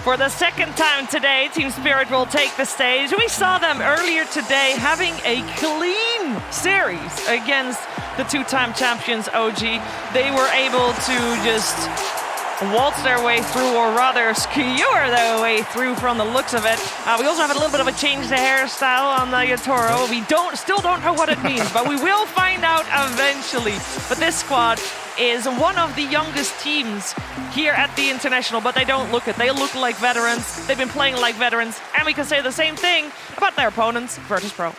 For the second time today, Team Spirit will take the stage. We saw them earlier today having a clean series against the two-time champions OG. They were able to just waltz their way through, or rather skewer their way through from the looks of it. We also have a little bit of a change to hairstyle on the Yatoro. We still don't know what it means, but we will find out eventually. But this squad is one of the youngest teams here at the International, but they don't look it. They look like veterans. They've been playing like veterans, and we can say the same thing about their opponents, Virtus.pro.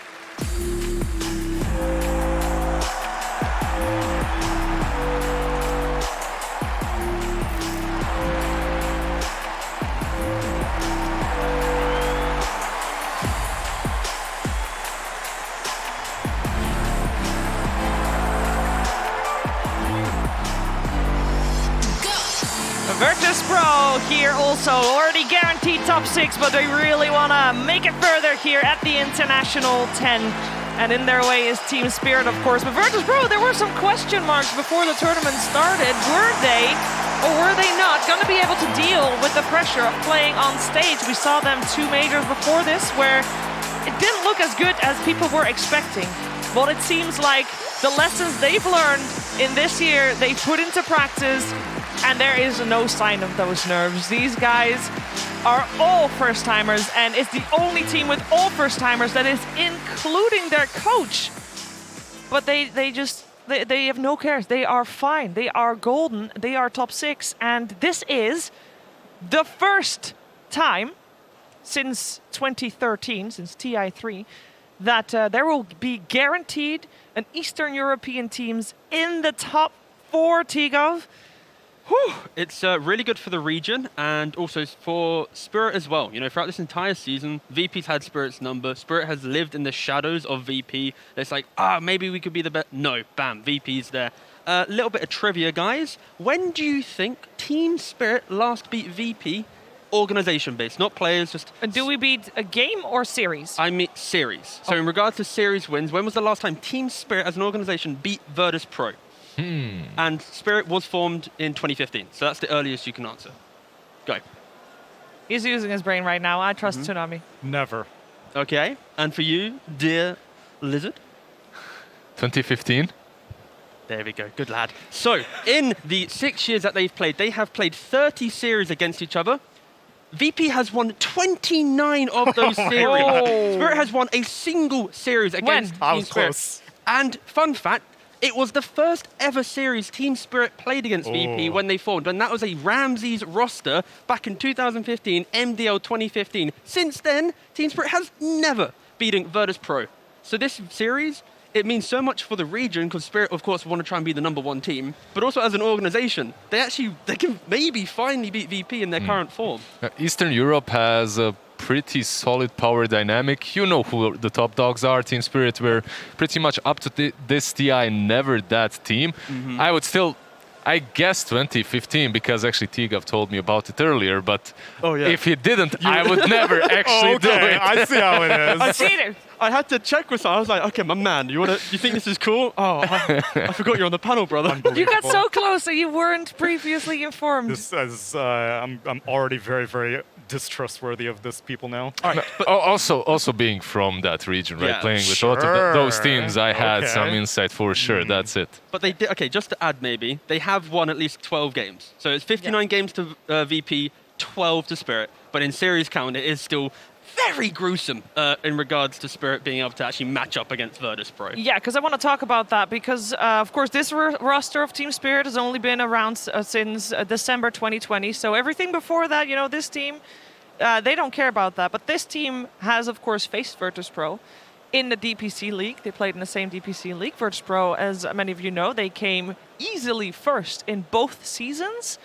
Virtus.pro here also already guaranteed top 6, but they really want to make it further here at the International 10. And in their way is Team Spirit, of course. But Virtus.pro, there were some question marks before the tournament started. Were they, or were they not, going to be able to deal with the pressure of playing on stage? We saw them 2 majors before this where it didn't look as good as people were expecting. But it seems like the lessons they've learned in this year, they put into practice. And there is no sign of those nerves. These guys are all first-timers, and it's the only team with all first-timers that is including their coach. But they have no cares. They are fine. They are golden. They are top 6. And this is the first time since 2013, since TI3, that there will be guaranteed an Eastern European teams in the top 4, Tigov. Whew. It's really good for the region and also for Spirit as well. You know, throughout this entire season, VP's had Spirit's number. Spirit has lived in the shadows of VP. It's like, maybe we could be the best. No, bam, VP's there. A little bit of trivia, guys. When do you think Team Spirit last beat VP, organization-based, not players, just... And do we beat a game or series? I mean series. So in regards to series wins, when was the last time Team Spirit as an organization beat Virtus.pro? And Spirit was formed in 2015, so that's the earliest you can answer. Go. He's using his brain right now. I trust Tsunami. Never. Okay, and for you, dear Lizard? 2015. There we go, good lad. So, in the 6 years that they've played, they have played 30 series against each other. VP has won 29 of those series. Spirit has won a single series against Team I was Spirit. close. And fun fact, it was the first ever series Team Spirit played against VP when they formed, and that was a Ramses roster back in 2015, MDL 2015. Since then, Team Spirit has never beaten Virtus.pro. So this series, it means so much for the region, because Spirit, of course, want to try and be the #1 team, but also as an organization, they can maybe finally beat VP in their current form. Eastern Europe has a pretty solid power dynamic. You know who the top dogs are. Team Spirit were pretty much up to this TI, never that team. I would still, I guess 2015, because actually Tigov told me about it earlier, but if he didn't, I would never actually do it. I see how it is. I had to check with someone. I was like, okay, my man, you think this is cool? Oh, I forgot you're on the panel, brother. You got so close that you weren't previously informed. This is, I'm already very, very distrustworthy of this people now. All right, but also being from that region, right? Yeah, Playing with those teams, I had some insight for sure. That's it. But they did, okay, just to add maybe, they have won at least 12 games. So it's 59 games to VP, 12 to Spirit. But in series count, it is still very gruesome in regards to Spirit being able to actually match up against Virtus.pro. Yeah, because I want to talk about that because, of course, this roster of Team Spirit has only been around since December 2020. So everything before that, you know, this team, they don't care about that. But this team has, of course, faced Virtus.pro in the DPC League. They played in the same DPC League. Virtus.pro, as many of you know, they came easily first in both seasons.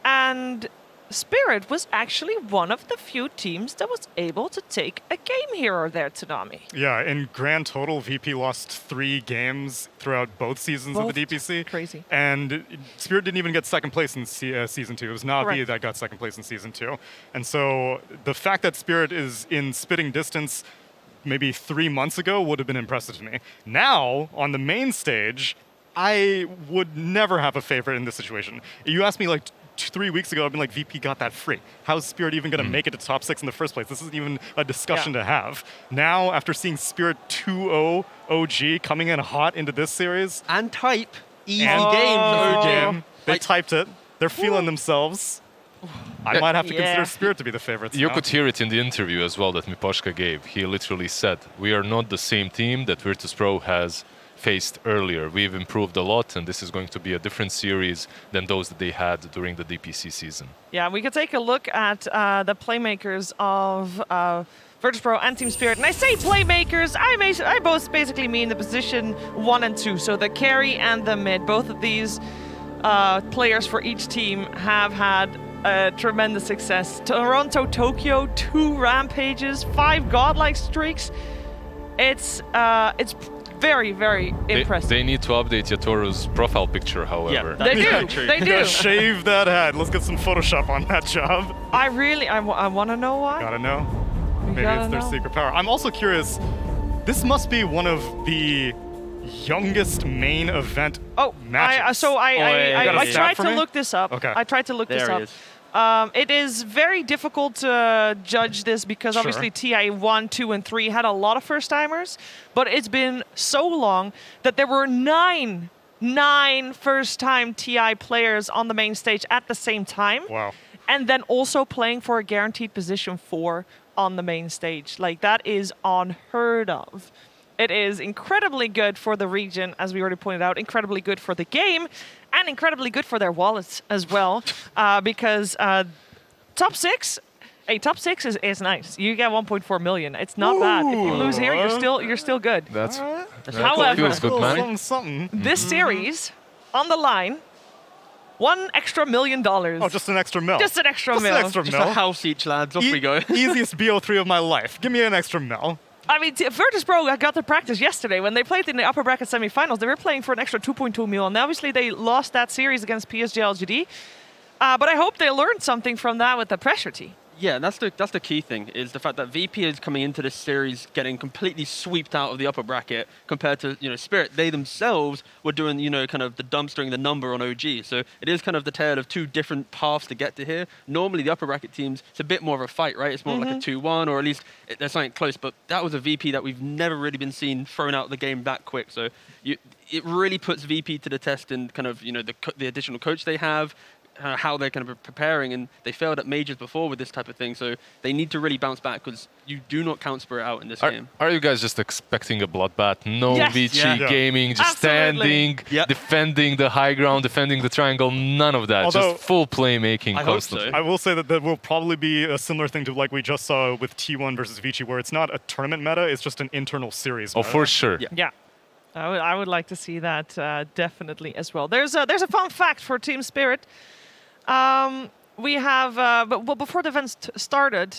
And Spirit was actually one of the few teams that was able to take a game here or there, Tsunami. Yeah, in grand total, VP lost 3 games throughout both seasons of the DPC. Crazy. And Spirit didn't even get second place in Season 2. It was Navi that got second place in Season 2. And so the fact that Spirit is in spitting distance maybe 3 months ago would have been impressive to me. Now, on the main stage, I would never have a favorite in this situation. You asked me like 3 weeks ago, I'd been like, VP got that free. How's Spirit even going to make it to top 6 in the first place? This isn't even a discussion to have. Now, after seeing Spirit 2-0 OG coming in hot into this series. And type. Easy And game. OG. game. They typed it. They're feeling themselves. I might have to consider Spirit to be the favorites. You now. could hear it in the interview as well that Miposhka gave. He literally said, we are not the same team that Virtus.pro has faced earlier. We've improved a lot, and this is going to be a different series than those that they had during the DPC season. Yeah, we could take a look at the playmakers of Virtus.pro and Team Spirit. And I say playmakers, I both basically mean the position 1 and 2. So the carry and the mid. Both of these players for each team have had tremendous success. Toronto, Tokyo, 2 rampages, 5 godlike streaks. It's very, very impressive. They need to update Yatoru's profile picture, however. They do. They do. Shave that head. Let's get some Photoshop on that job. I want to know why. Gotta know. You Maybe gotta it's their know. secret power. I'm also curious. This must be one of the youngest main event matches. I got a tried stat for to me? look this up. Okay. I tried to look this There up. he is. It is very difficult to judge this because Sure. obviously TI 1, 2, and 3 had a lot of first-timers, but it's been so long that there were nine first-time TI players on the main stage at the same time. Wow. And then also playing for a guaranteed position 4 on the main stage. Like, that is unheard of. It is incredibly good for the region, as we already pointed out, incredibly good for the game, and incredibly good for their wallets as well, because top 6 is nice. You get 1.4 million. It's not bad. If you lose here, you're still good. That However, feels good, man. Something. this series, on the line, $1 extra million. Oh, just an extra mil. Just an extra Just mil. an extra Just mil. a house each, lads. Off we go. Easiest BO3 of my life. Give me an extra mil. I mean, Virtus.pro got to practice yesterday. When they played in the upper bracket semifinals, they were playing for an extra 2.2 mil. And obviously, they lost that series against PSG LGD. But I hope they learned something from that with the pressure tee. Yeah, that's the key thing, is the fact that VP is coming into this series getting completely swept out of the upper bracket compared to, Spirit. They themselves were doing, kind of the dumpstering the number on OG. So it is kind of the tale of 2 different paths to get to here. Normally, the upper bracket teams, it's a bit more of a fight, right? It's more like a 2-1, or at least there's something close. But that was a VP that we've never really been seen thrown out of the game that quick. So it really puts VP to the test in kind of, the additional coach they have, how they're kind of preparing, and they failed at majors before with this type of thing, so they need to really bounce back because you do not count Spirit out in this game. Are you guys just expecting a bloodbath? No Yes. VG Yeah. gaming, just Absolutely. standing, Yep. defending the high ground, defending the triangle, none of that. Although- just full playmaking I hope constantly. so. I will say that will probably be a similar thing to like we just saw with T1 versus Vici, where it's not a tournament meta, it's just an internal series Oh, meta. for sure. Yeah. Yeah. I would like to see that definitely as well. There's a fun fact for Team Spirit. We have, but before the event started,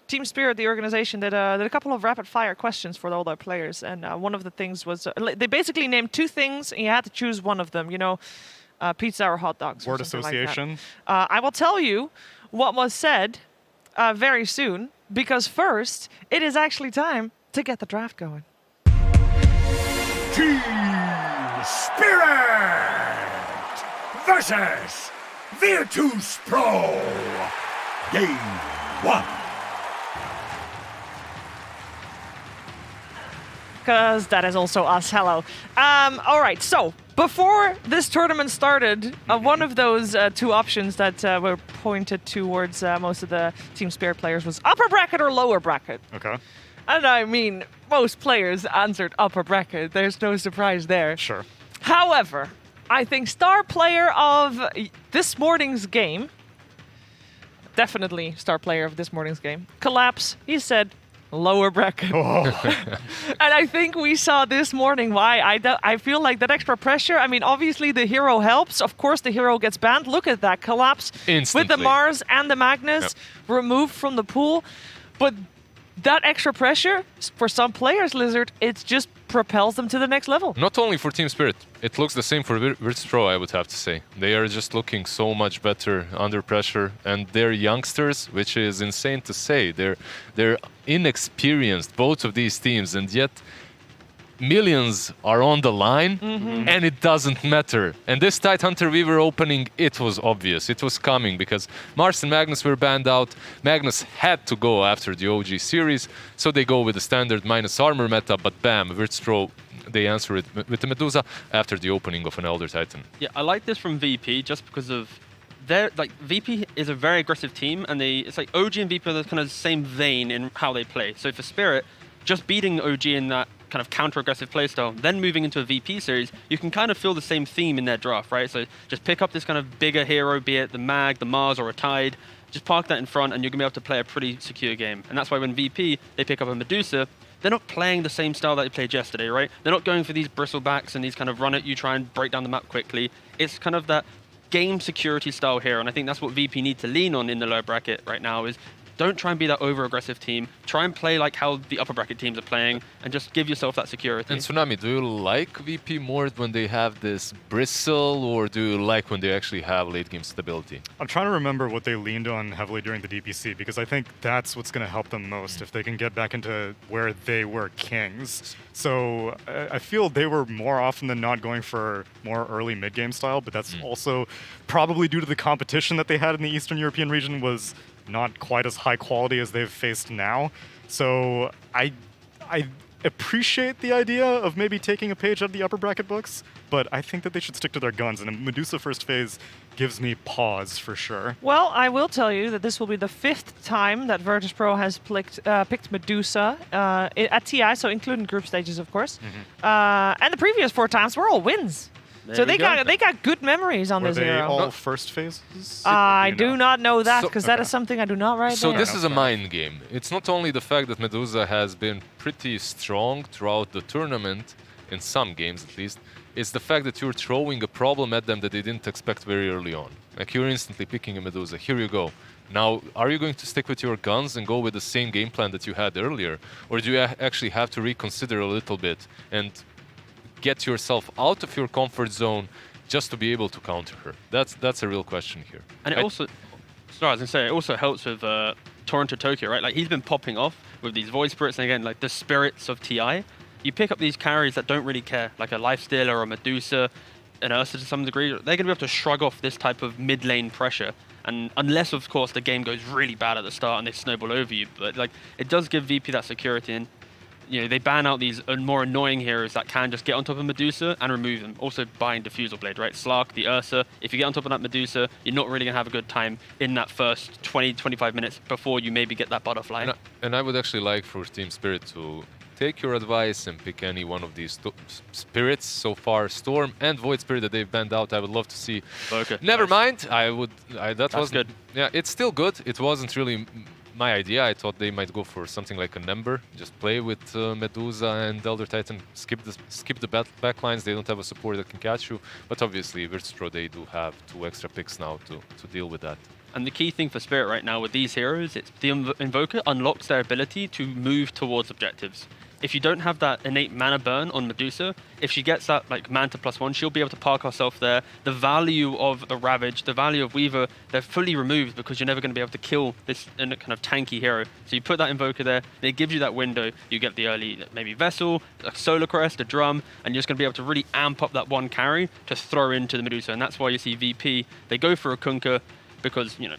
Team Spirit, the organization, did a couple of rapid-fire questions for all their players, and one of the things was they basically named 2 things, and you had to choose one of them. Pizza or hot dogs. or Word something like that. association. I will tell you what was said very soon, because first it is actually time to get the draft going. Team Spirit versus Virtus.pro. Game 1. Because that is also us. Hello. All right. So before this tournament started, one of those 2 options that were pointed towards most of the Team Spirit players was upper bracket or lower bracket. Okay. And I mean, most players answered upper bracket. There's no surprise there. Sure. However, I think star player of this morning's game, definitely star player of this morning's game, Collapse, he said lower bracket. And I think we saw this morning why I feel like that extra pressure. I mean, obviously the hero helps. Of course, the hero gets banned. Look at that Collapse with the Instantly. Mars and the Magnus removed from the pool. But that extra pressure, for some players, Lizard, it just propels them to the next level. Not only for Team Spirit, it looks the same for Virtus.pro, I would have to say. They are just looking so much better under pressure, and they're youngsters, which is insane to say. They're inexperienced, both of these teams, and yet millions are on the line, and it doesn't matter. And this Tidehunter Weaver opening, it was obvious. It was coming because Mars and Magnus were banned out. Magnus had to go after the OG series, so they go with the standard minus armor meta, but bam, Virtus.pro, they answer it with the Medusa after the opening of an Elder Titan. Yeah, I like this from VP just because of VP is a very aggressive team, and it's like OG and VP are the kind of same vein in how they play. So for Spirit, just beating OG in that kind of counter-aggressive playstyle, then moving into a VP series, you can kind of feel the same theme in their draft, right? So just pick up this kind of bigger hero, be it the Mag, the Mars, or a Tide, just park that in front, and you're going to be able to play a pretty secure game. And that's why when VP, they pick up a Medusa, they're not playing the same style that they played yesterday, right? They're not going for these bristlebacks and these kind of run at you, try and break down the map quickly. It's kind of that game security style here, and I think that's what VP need to lean on in the lower bracket right now is don't try and be that over-aggressive team. Try and play like how the upper bracket teams are playing and just give yourself that security. And Tsunami, do you like VP more when they have this bristle, or do you like when they actually have late-game stability? I'm trying to remember what they leaned on heavily during the DPC, because I think that's what's going to help them most if they can get back into where they were kings. So I feel they were more often than not going for more early mid-game style, but that's also probably due to the competition that they had in the Eastern European region was not quite as high quality as they've faced now. So I appreciate the idea of maybe taking a page out of the upper bracket books, but I think that they should stick to their guns, and a Medusa first phase gives me pause for sure. Well, I will tell you that this will be the 5th time that Virtus.pro has picked Medusa at TI, so including group stages, of course. And the previous 4 times were all wins. So they got good memories on Were this they hero. all first phases? I do not know that, So- because that is something I do not write So down. this is a mind game. It's not only the fact that Medusa has been pretty strong throughout the tournament, in some games at least, it's the fact that you're throwing a problem at them that they didn't expect very early on. Like you're instantly picking a Medusa, here you go. Now, are you going to stick with your guns and go with the same game plan that you had earlier? Or do you actually have to reconsider a little bit and get yourself out of your comfort zone just to be able to counter her? That's a real question here. And it also, sorry, I was gonna say, it also helps with Toronto Tokyo, right? Like he's been popping off with these void spirits, and again, like the spirits of TI. You pick up these carries that don't really care, like a Lifestealer or a Medusa, an Ursa to some degree. They're gonna be able to shrug off this type of mid lane pressure. And unless, of course, the game goes really bad at the start and they snowball over you, but like it does give VP that security. And you know, they ban out these more annoying heroes that can just get on top of Medusa and remove them. Also buying Diffusal Blade, right? Slark, the Ursa. If you get on top of that Medusa, you're not really going to have a good time in that first 20, 25 minutes before you maybe get that butterfly. And I would actually like for Team Spirit to take your advice and pick any one of these spirits so far, Storm and Void Spirit that they've banned out. I would love to see. Okay. Never mind. That was good. Yeah, it's still good. It wasn't really my idea. I thought they might go for something like an Ember, just play with Medusa and Elder Titan, skip the backlines. They don't have a support that can catch you, but obviously Virtus.pro, they do have 2 extra picks now to deal with that. And the key thing for Spirit right now with these heroes, it's the Invoker unlocks their ability to move towards objectives. If you don't have that innate mana burn on Medusa, if she gets that like Manta +1, she'll be able to park herself there. The value of the Ravage, the value of Weaver, they're fully removed because you're never going to be able to kill this kind of tanky hero. So you put that Invoker there, and it gives you that window. You get the early maybe Vessel, a Solar Crest, a Drum, and you're just going to be able to really amp up that one carry to throw into the Medusa. And that's why you see VP, they go for a Kunkka because, you know,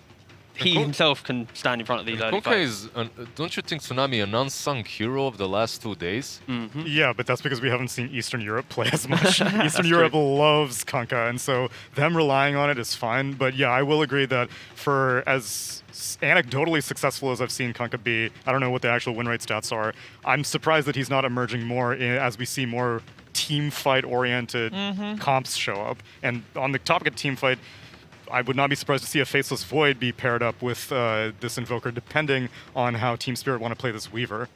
he himself can stand in front of these early Kunkka fights. is, don't you think, Tsunami, an unsung hero of the last 2 days? Yeah, but that's because we haven't seen Eastern Europe play as much. Eastern Europe loves Kunkka, and so them relying on it is fine. But yeah, I will agree that for as anecdotally successful as I've seen Kunkka be, I don't know what the actual win rate stats are, I'm surprised that he's not emerging more as we see more team fight oriented comps show up. And on the topic of team fight, I would not be surprised to see a Faceless Void be paired up with this Invoker, depending on how Team Spirit want to play this Weaver.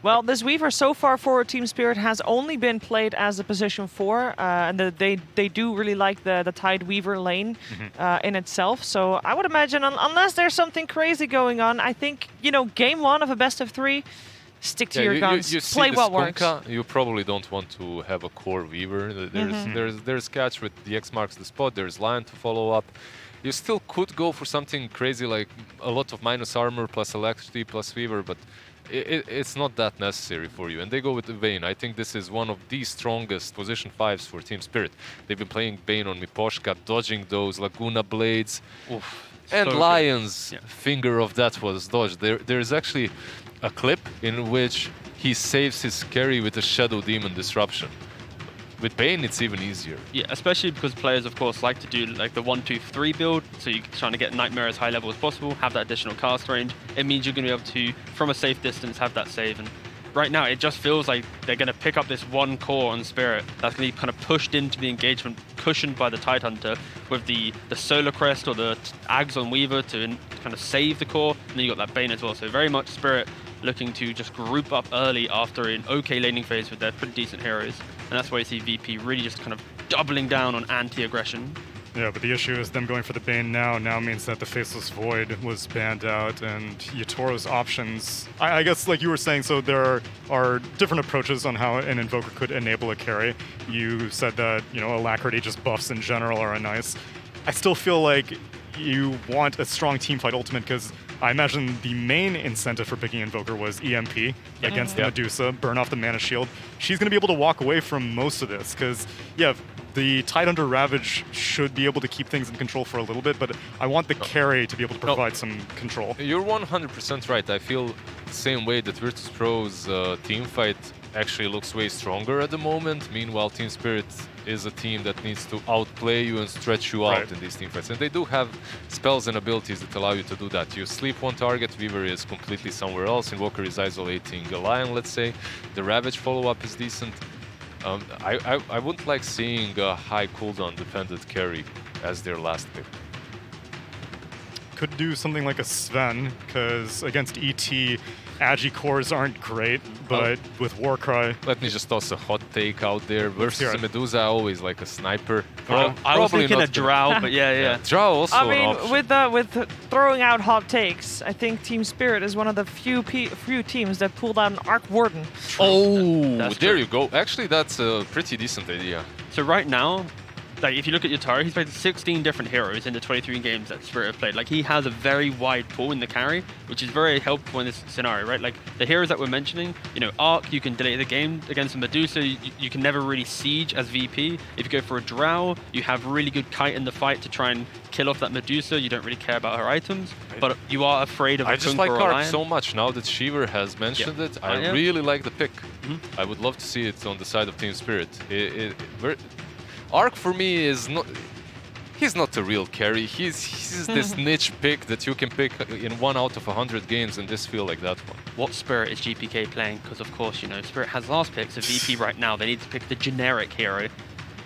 Well, this Weaver so far for Team Spirit has only been played as a position 4, and they do really like the Tide Weaver lane in itself. So I would imagine, unless there's something crazy going on, I think, you know, game 1 of a best of 3, stick to your guns, you see play this what works. Kunkka, you probably don't want to have a core Weaver. There's catch with the X marks the spot. There's Lion to follow up. You still could go for something crazy like a lot of minus armor plus electricity plus Weaver, but it's not that necessary for you. And they go with the Vayne. I think this is one of the strongest position 5s for Team Spirit. They've been playing Bane on Miposhka, dodging those Laguna Blades. Oof, And so Lion's good. Yeah. finger of that was dodged. There's actually a clip in which he saves his carry with a Shadow Demon Disruption. With Bane, it's even easier. Yeah, especially because players, of course, like to do like the 1-2-3 build, so you're trying to get Nightmare as high level as possible, have that additional cast range. It means you're going to be able to, from a safe distance, have that save. And right now, it just feels like they're going to pick up this one core on Spirit that's going to be kind of pushed into the engagement, cushioned by the Tidehunter with the Solar Crest or the Ags on Weaver to kind of save the core. And then you got that Bane as well. So very much Spirit looking to just group up early after an okay laning phase with their pretty decent heroes. And that's why you see VP really just kind of doubling down on anti-aggression. Yeah, but the issue is them going for the Bane now means that the Faceless Void was banned out, and Yatoro's options, I guess like you were saying, so there are different approaches on how an Invoker could enable a carry. You said that, Alacrity, just buffs in general are nice. I still feel like you want a strong teamfight ultimate, because I imagine the main incentive for picking Invoker was EMP against the Medusa, burn off the mana shield. She's going to be able to walk away from most of this, because, the Tidehunter Ravage should be able to keep things in control for a little bit, but I want the carry to be able to provide some control. You're 100% right. I feel the same way that Virtus.pro's team fight actually looks way stronger at the moment. Meanwhile, Team Spirit is a team that needs to outplay you and stretch you out in these team fights. And they do have spells and abilities that allow you to do that. You sleep one target, Weaver is completely somewhere else, Invoker is isolating a Lion, let's say. The Ravage follow-up is decent. I wouldn't like seeing a high cooldown dependent carry as their last pick. Could do something like a Sven, because against ET, Agi cores aren't great, but with Warcry... Let me just toss a hot take out there. Versus Medusa, I always like a sniper. I was thinking a Drow, but yeah. Drow also I mean, an option. with throwing out hot takes, I think Team Spirit is one of the few teams that pulled out an Arc Warden. Oh, That's there true. you go. Actually, that's a pretty decent idea. So right now, like if you look at Yatoro, he's played 16 different heroes in the 23 games that Spirit have played. Like he has a very wide pool in the carry, which is very helpful in this scenario, right? Like the heroes that we're mentioning, Arc, you can delay the game against a Medusa. You can never really siege as VP. If you go for a Drow, you have really good kite in the fight to try and kill off that Medusa. You don't really care about her items, but you are afraid of. I just like Kunkka or Arc Lion. so much now that Shiver has mentioned it. I really like the pick. I would love to see it on the side of Team Spirit. Arc for me is not. He's not a real carry. He's this niche pick that you can pick in 1 out of 100 games and just feel like that one. What Spirit is GPK playing? Because of course, Spirit has last picks of VP right now. They need to pick the generic hero.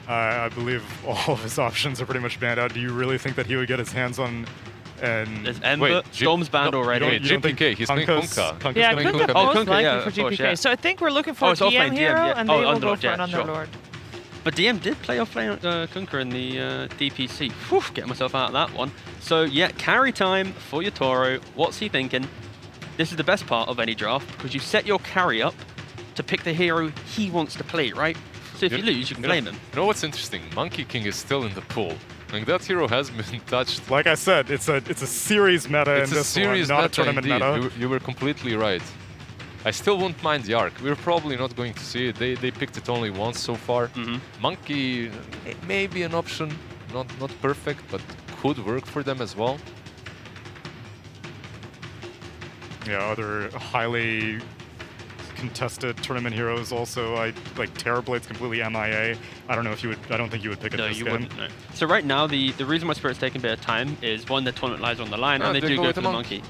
I believe all of his options are pretty much banned out. Do you really think that he would get his hands on an... There's Ember, Storm's banned already. Wait, GPK, he's playing Kunkka. Yeah, playing Kunkka Kunkka. most likely for of course, GPK. yeah. So I think we're looking for a it's offlane DM hero, yeah. and they will go Underlord, for an yeah, sure. Underlord. But DM did play offlane Kunkka in the DPC. Whew, getting myself out of that one. So yeah, carry time for Yatoro. What's he thinking? This is the best part of any draft, because you set your carry up to pick the hero he wants to play, right? So if you lose, you can blame him. You know what's interesting? Monkey King is still in the pool. Like that hero has been touched. Like I said, it's a series meta It's in a this series one, not meta a tournament indeed. meta. You were completely right. I still wouldn't mind the Arc. We're probably not going to see it. They picked it only once so far. Monkey, it may be an option. Not perfect, but could work for them as well. Yeah, other highly contested tournament heroes also. Like Terrorblade's completely MIA. I don't know if you would. I don't think you would pick it No, this you game. wouldn't. No. So right now, the reason why Spirit's taking a bit of time is one, the tournament lies on the line, and they do go for the monkey.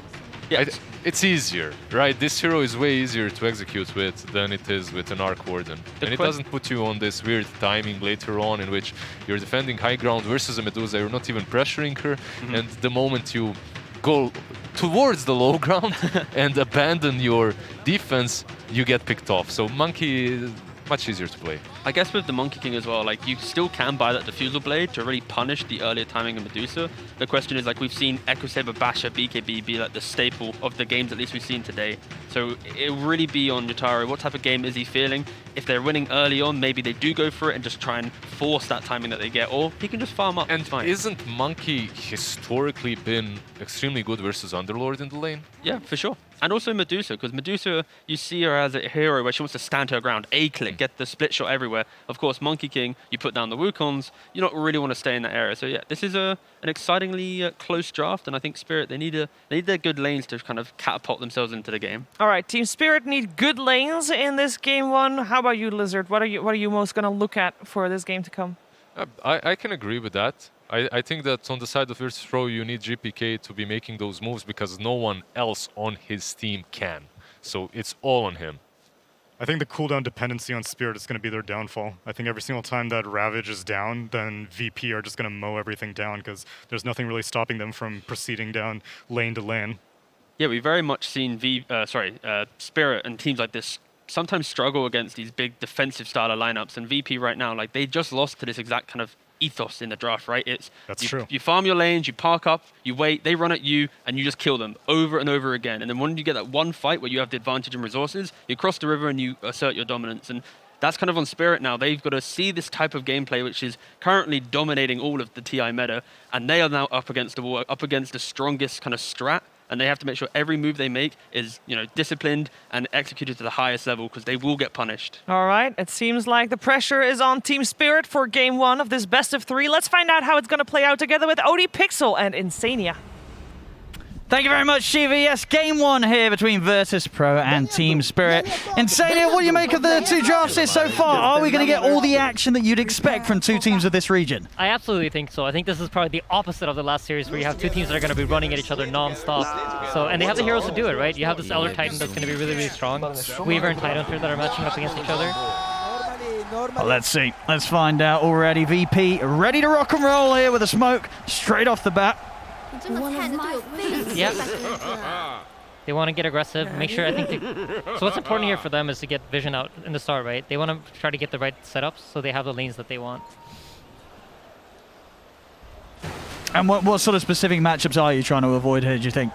Yeah, it's easier, right? This hero is way easier to execute with than it is with an Arc Warden. And it doesn't put you on this weird timing later on in which you're defending high ground versus a Medusa, you're not even pressuring her, and the moment you go towards the low ground and abandon your defense, you get picked off. So Monkey is much easier to play. I guess with the Monkey King as well, like you still can buy that Diffusal Blade to really punish the earlier timing of Medusa. The question is, like, we've seen Echo Saber, Basher, BKB be like the staple of the games at least we've seen today. So it'll really be on Yotaro. What type of game is he feeling? If they're winning early on, maybe they do go for it and just try and force that timing that they get, or he can just farm up. And it's fine. isn't Monkey historically been extremely good versus Underlord in the lane? Yeah, for sure. And also Medusa, because Medusa, you see her as a hero where she wants to stand her ground, A-click, get the split shot everywhere. Of course, Monkey King, you put down the Wukongs, you don't really want to stay in that area. So yeah, this is an excitingly close draft, and I think Spirit, they need their good lanes to kind of catapult themselves into the game. All right, Team Spirit need good lanes in this game one. How about you, Lizard? What are you most going to look at for this game to come? I can agree with that. I think that on the side of Virtus.pro, you need GPK to be making those moves because no one else on his team can. So it's all on him. I think the cooldown dependency on Spirit is going to be their downfall. I think every single time that Ravage is down, then VP are just going to mow everything down because there's nothing really stopping them from proceeding down lane to lane. Yeah, we've very much seen Spirit and teams like this sometimes struggle against these big defensive style of lineups, and VP right now, like, they just lost to this exact kind of ethos in the draft, right? That's true. You farm your lanes, you park up, you wait, they run at you, and you just kill them over and over again. And then when you get that one fight where you have the advantage in resources, you cross the river and you assert your dominance. And that's kind of on Spirit now. They've got to see this type of gameplay, which is currently dominating all of the TI meta, and they are now up against the wall, up against the strongest kind of strat. And they have to make sure every move they make is, disciplined and executed to the highest level because they will get punished. All right, it seems like the pressure is on Team Spirit for game one of this best of three. Let's find out how it's going to play out together with OD Pixel and Insania. Thank you very much, Shiva. Yes, game one here between Virtus.pro and Team Spirit. Insania, what do you make of the two drafts here so far? Are we going to get all the action that you'd expect from two teams of this region? I absolutely think so. I think this is probably the opposite of the last series where you have two teams that are going to be running at each other non-stop. And they have the heroes to do it, right? You have this Elder Titan that's going to be really, really strong. Weaver and Tidehunter that are matching up against each other. Well, let's see. Let's find out already. VP ready to rock and roll here with a smoke straight off the bat. Yeah. They want to get aggressive, make sure, so what's important here for them is to get vision out in the start, right? They want to try to get the right setups so they have the lanes that they want. And what sort of specific matchups are you trying to avoid here, do you think?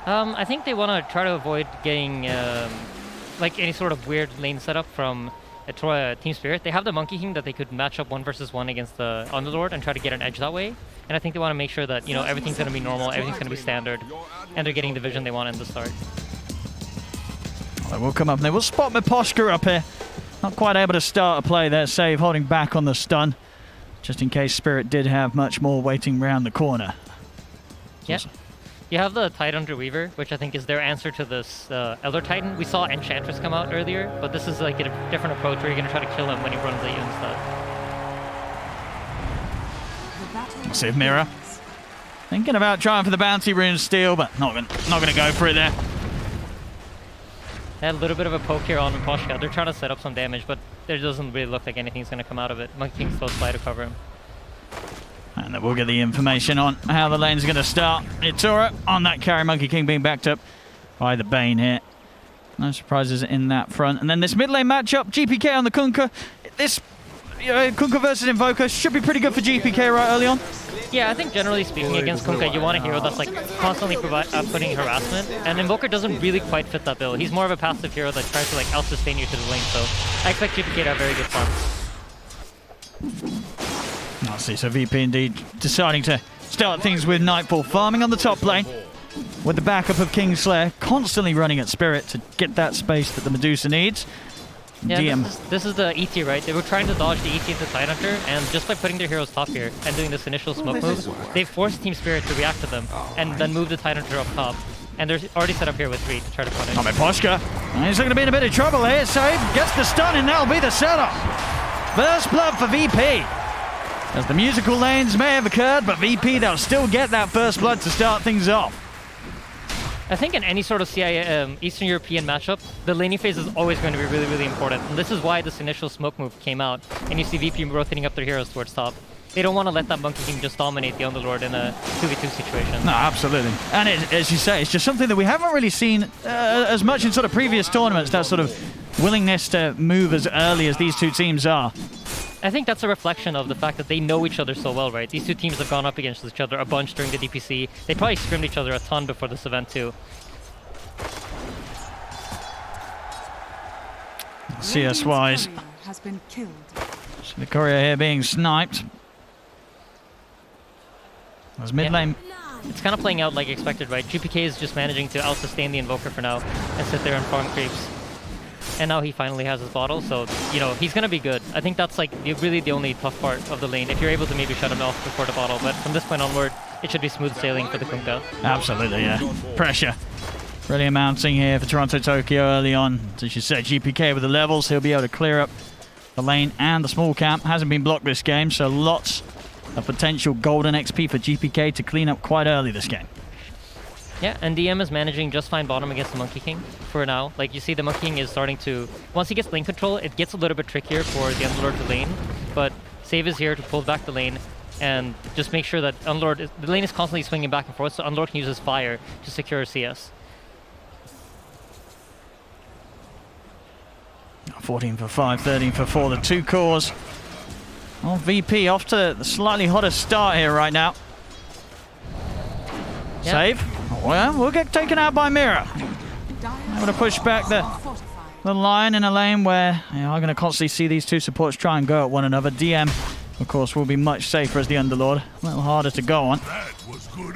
I think they want to try to avoid getting like any sort of weird lane setup from Team Spirit. They have the Monkey King that they could match up 1 versus 1 against the Underlord and try to get an edge that way. And I think they want to make sure that, everything's going to be normal, everything's going to be standard, and they're getting the vision they want in the start. Well, they will come up and they will spot Miposhka up here. Not quite able to start a play there, save holding back on the stun. Just in case Spirit did have much more waiting round the corner. Yeah. You have the Tidehunter Weaver, which I think is their answer to this Elder Titan. We saw Enchantress come out earlier, but this is like a different approach where you're going to try to kill him when he runs at you instead. Massive Mirror. Thinking about trying for the bounty rune steal, but not gonna go for it there. They had a little bit of a poke here on Miposhka. They're trying to set up some damage, but there doesn't really look like anything's going to come out of it. Monkey King's close by to cover him. And then we'll get the information on how the lane's going to start. Itura on that carry, Monkey King being backed up by the Bane here. No surprises in that front. And then this mid lane matchup, GPK on the Kunkka. This Kunkka versus Invoker should be pretty good for GPK right early on. Yeah, I think generally speaking against Kunkka, you want a hero that's like constantly putting harassment, and Invoker doesn't really quite fit that bill. He's more of a passive hero that tries to like out-sustain you to the lane, so I expect GPK to have very good fun. I see, so VP indeed deciding to start things with Nightfall, farming on the top lane with the backup of Kingslayer, constantly running at Spirit to get that space that the Medusa needs. Yeah, DM. This is the ET, right? They were trying to dodge the ET into Tidehunter, and just by putting their heroes top here and doing this initial smoke move, they forced Team Spirit to react to them and then move the Tidehunter up top. And they're already set up here with 3 to try to punish. Miposhka, he's going to be in a bit of trouble here, so he gets the stun, and that'll be the setup. First blood for VP. As the musical lanes may have occurred, but VP, they'll still get that first blood to start things off. I think in any sort of Eastern European matchup, the laning phase is always going to be really, really important. And this is why this initial smoke move came out. And you see VP rotating up their heroes towards top. They don't want to let that Monkey King just dominate the Underlord in a 2v2 situation. No, absolutely. And as you say, it's just something that we haven't really seen as much in sort of previous tournaments, that sort of willingness to move as early as these two teams are. I think that's a reflection of the fact that they know each other so well, right? These two teams have gone up against each other a bunch during the DPC. They probably scrimmed each other a ton before this event too. CS-wise. Has been killed. So the courier here being sniped. As mid lane. It's kind of playing out like expected, right? GPK is just managing to out-sustain the Invoker for now and sit there and farm creeps. And now he finally has his bottle, so, you know, he's going to be good. I think that's like really the only tough part of the lane, if you're able to maybe shut him off before the bottle. But from this point onward, it should be smooth sailing for the Kunkka. Absolutely, yeah. Pressure really mounting here for Toronto Tokyo early on. As you said, GPK with the levels, he'll be able to clear up the lane and the small camp. Hasn't been blocked this game, so lots of potential golden XP for GPK to clean up quite early this game. Yeah, and DM is managing just fine bottom against the Monkey King for now. Like, you see the Monkey King is starting to... Once he gets lane control, it gets a little bit trickier for the Underlord to lane. But Save is here to pull back the lane and just make sure that Underlord... The lane is constantly swinging back and forth, so Underlord can use his fire to secure CS. 14 for 5, 13 for 4, the two cores. Well, VP off to the slightly hotter start here right now. Yeah. Save. Well, we'll get taken out by Mira. Able to push back the line in a lane where you are going to constantly see these two supports try and go at one another. DM, of course, will be much safer as the Underlord. A little harder to go on.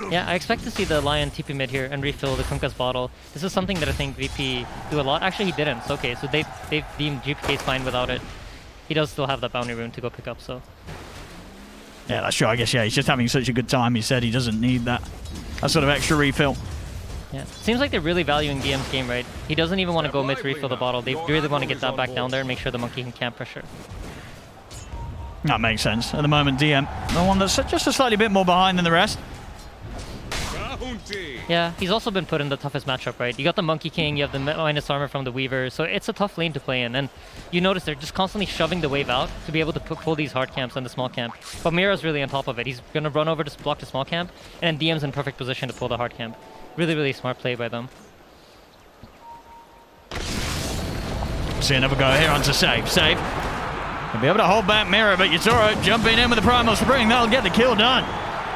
Yeah, I expect to see the Lion TP mid here and refill the Kunkka's bottle. This is something that I think VP do a lot. Actually, he didn't. So, okay, so they've deemed GPK's fine without it. He does still have that bounty rune to go pick up, so... Yeah, that's true. I guess, yeah, he's just having such a good time. He said he doesn't need that sort of extra refill. Yeah, seems like they're really valuing DM's game, right? He doesn't even want to go mid to refill the bottle. They really want to get that back down there and make sure the Monkey can camp pressure. That makes sense. At the moment, DM, the one that's just a slightly bit more behind than the rest. Yeah, he's also been put in the toughest matchup, right? You got the Monkey King, you have the minus armor from the Weaver, so it's a tough lane to play in. And you notice they're just constantly shoving the wave out to be able to pull these hard camps and the small camp. But Mira's really on top of it. He's going to run over to block the small camp, and then DM's in perfect position to pull the hard camp. Really, really smart play by them. See another go here onto Save. Save. He'll be able to hold back Mira, but Yatoro jumping in with the Primal Spring. That'll get the kill done.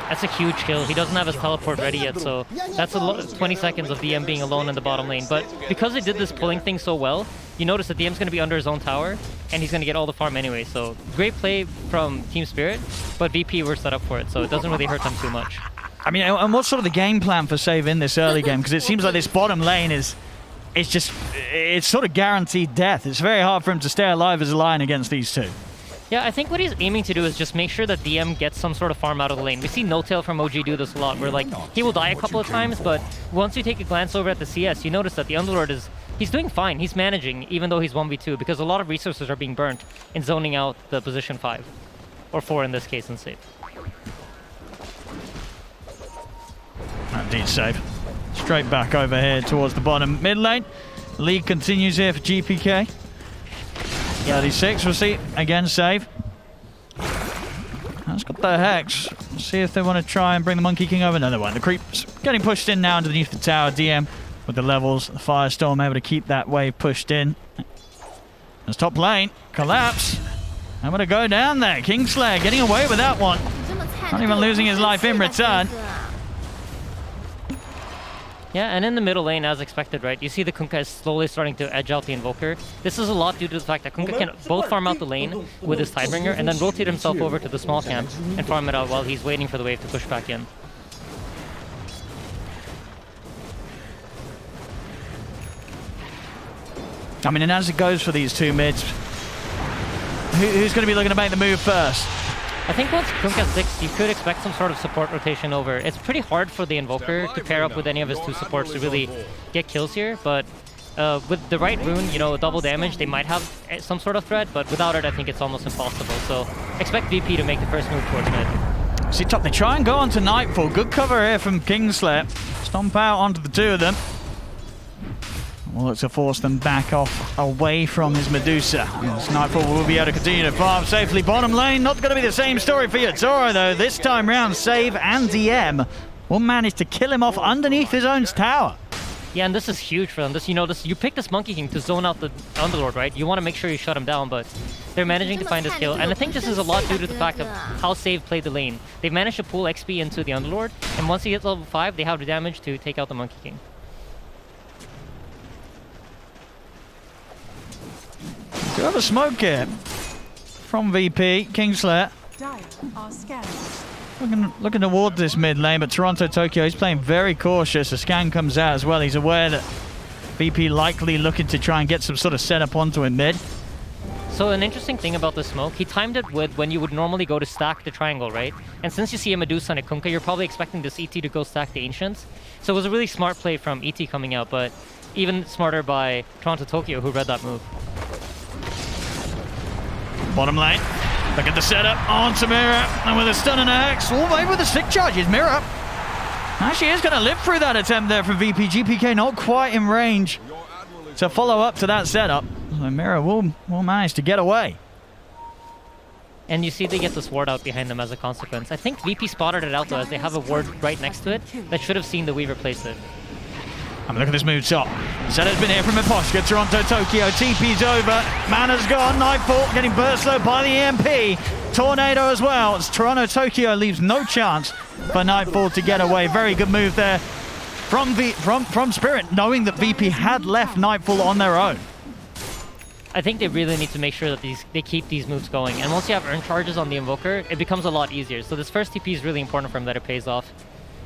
That's a huge kill. He doesn't have his teleport ready yet, so that's 20 seconds of DM being alone in the bottom lane. But because they did this pulling thing so well, you notice that DM's going to be under his own tower, and he's going to get all the farm anyway. So great play from Team Spirit, but VP were set up for it, so it doesn't really hurt them too much. I mean, and what's sort of the game plan for Save in this early game? Because it seems like this bottom lane is... It's sort of guaranteed death. It's very hard for him to stay alive as a Lion against these two. Yeah, I think what he's aiming to do is just make sure that DM gets some sort of farm out of the lane. We see No Tail from OG do this a lot, where like he will die a couple of times, but once you take a glance over at the CS, you notice that the Underlord he's doing fine. He's managing, even though he's 1v2, because a lot of resources are being burnt in zoning out the position 5. Or 4 in this case, in Save. Indeed, Save. Straight back over here towards the bottom mid lane. League continues here for GPK. 36, we'll see. Again, Save. That's got the Hex. Let's see if they want to try and bring the Monkey King over. No, they won't. The creep's getting pushed in now underneath the tower. DM with the levels. The Firestorm able to keep that wave pushed in. As top lane. Collapse. I'm going to go down there. Kingslayer getting away with that one. Not even losing his life in return. Yeah, and in the middle lane, as expected, right? You see the Kunkka is slowly starting to edge out the Invoker. This is a lot due to the fact that Kunkka can both farm out the lane with his Tidebringer and then rotate himself over to the small camp and farm it out while he's waiting for the wave to push back in. I mean, and as it goes for these two mids, who's going to be looking to make the move first? I think once Kunkka's 6, you could expect some sort of support rotation over. It's pretty hard for the Invoker to pair up with any of his 2 supports to really get kills here, but with the right rune, you know, double damage, they might have some sort of threat, but without it, I think it's almost impossible. So expect VP to make the first move towards mid. See, top, they try and go on to Nightfall. Good cover here from Kingslayer. Stomp out onto the 2 of them. We'll look to force them back off away from his Medusa. As Nightfall will be able to continue to farm safely. Bottom lane, not going to be the same story for Yatoro, though. This time round, Save and DM will manage to kill him off underneath his own tower. Yeah, and this is huge for them. You pick this Monkey King to zone out the Underlord, right? You want to make sure you shut him down, but they're managing to find this kill. And I think this is a lot due to the fact of how Save played the lane. They've managed to pull XP into the Underlord, and once he hits level 5, they have the damage to take out the Monkey King. Do have a smoke here from VP, Kingslayer. Looking toward this mid lane, but Toronto Tokyo, he's playing very cautious. A scan comes out as well. He's aware that VP likely looking to try and get some sort of setup onto him mid. So an interesting thing about the smoke, he timed it with when you would normally go to stack the triangle, right? And since you see a Medusa and a Kunkka, you're probably expecting this ET to go stack the Ancients. So it was a really smart play from ET coming out, but even smarter by Toronto Tokyo, who read that move. Bottom lane. Look at the setup onto Mira, and with a stun and a hex, all maybe with the stick charges, Mira. Actually is going to live through that attempt there from VP. GPK not quite in range to follow up to that setup. So Mira will manage to get away. And you see they get this ward out behind them as a consequence. I think VP spotted it out though, as they have a ward right next to it that should have seen the Weaver place it. I mean, look at this move top. Setup's been here from Miposhka. Toronto Tokyo. TP's over. Mana's gone. Nightfall getting burst low by the EMP. Tornado as well. As Toronto Tokyo leaves no chance for Nightfall to get away. Very good move there from Spirit, knowing that VP had left Nightfall on their own. I think they really need to make sure that they keep these moves going. And once you have earn charges on the Invoker, it becomes a lot easier. So this first TP is really important for him that it pays off.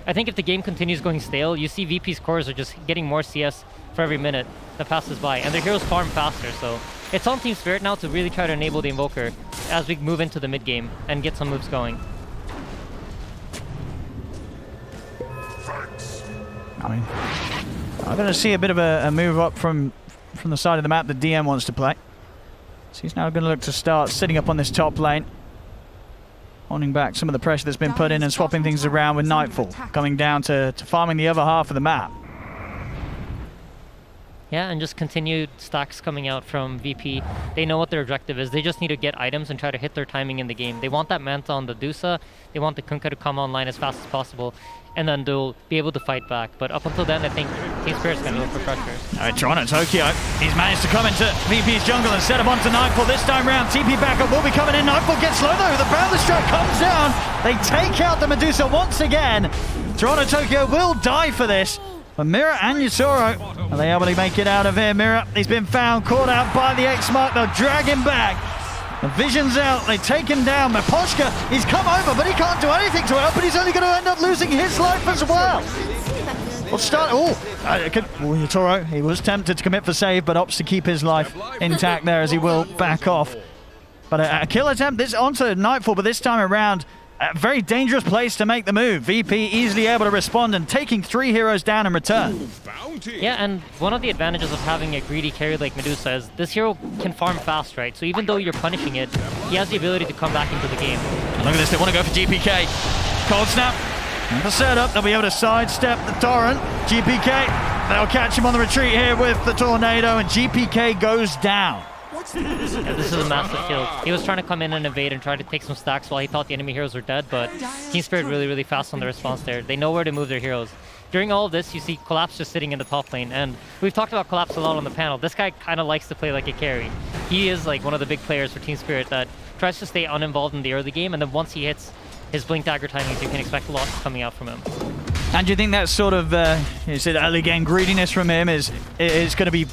I think if the game continues going stale, you see VP's cores are just getting more CS for every minute that passes by, and their heroes farm faster, so it's on Team Spirit now to really try to enable the Invoker as we move into the mid game and get some moves going. I mean, I'm going to see a bit of a move up from the side of the map that DM wants to play. So he's now going to look to start sitting up on this top lane, holding back some of the pressure that's been put in and swapping things around with Nightfall, coming down to farming the other half of the map. Yeah, and just continued stacks coming out from VP. They know what their objective is. They just need to get items and try to hit their timing in the game. They want that Manta on the Dusa. They want the Kunkka to come online as fast as possible, and then they'll be able to fight back. But up until then, I think Team Spirit's going to look for pressure. All right, Toronto Tokyo, he's managed to come into VP's jungle and set up onto Nightfall. This time round, TP backup will be coming in. Nightfall gets low though. The Boundless Strike comes down. They take out the Medusa once again. Toronto Tokyo will die for this. But Mira and Yusoro, are they able to make it out of here? Mira, he's been found, caught out by the X-Mark. They'll drag him back. The vision's out, they take him down. Miposhka, he's come over, but he can't do anything to help, but he's only going to end up losing his life as well. We'll start, Yutoro, he was tempted to commit for save, but opts to keep his life intact there as he will back off. But a kill attempt, this onto Nightfall, but this time around, a very dangerous place to make the move. VP easily able to respond and taking 3 heroes down in return. Yeah, and one of the advantages of having a greedy carry like Medusa is this hero can farm fast, right? So even though you're punishing it, he has the ability to come back into the game. And look at this, they want to go for GPK. Cold Snap, the setup, they'll be able to sidestep the Torrent. GPK, they'll catch him on the retreat here with the Tornado, and GPK goes down. Yeah, this is a massive kill. He was trying to come in and evade and try to take some stacks while he thought the enemy heroes were dead, but Team Spirit really fast on the response there. They know where to move their heroes. During all of this, you see Collapse just sitting in the top lane, and we've talked about Collapse a lot on the panel. This guy kind of likes to play like a carry. He is like one of the big players for Team Spirit that tries to stay uninvolved in the early game, and then once he hits his Blink Dagger timings, you can expect a lot coming out from him. And do you think that sort of early game greediness from him is going to be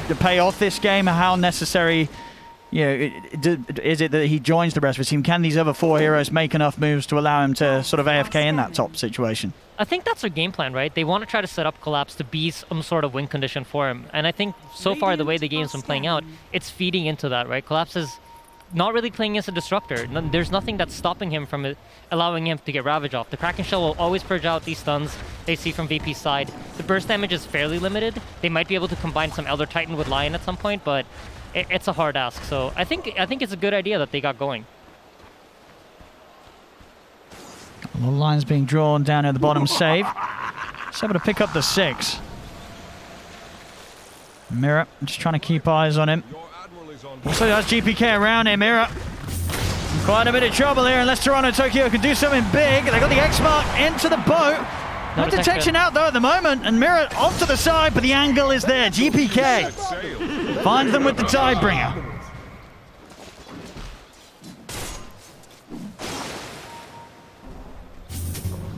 to pay off this game? How necessary is it that he joins the rest of the team? Can these other 4 heroes make enough moves to allow him to sort of AFK in that top situation? I think that's their game plan, right? They want to try to set up Collapse to be some sort of win condition for him. And I think so far the way the game's been playing out, it's feeding into that, right? Collapse is not really playing as a disruptor. There's nothing that's stopping him from allowing him to get Ravage off. The Kraken Shell will always purge out these stuns they see from VP's side. The burst damage is fairly limited. They might be able to combine some Elder Titan with Lion at some point, but it's a hard ask. So I think it's a good idea that they got going. The line's being drawn down at the bottom. Save. It's able to pick up the 6. Mira just trying to keep eyes on him. Also has GPK around him. Mira quite a bit of trouble here unless Toronto Tokyo can do something big. They got the X-Mark into the boat. No detection out though at the moment, and Mira off to the side, but the angle is there. GPK finds them with the Tidebringer.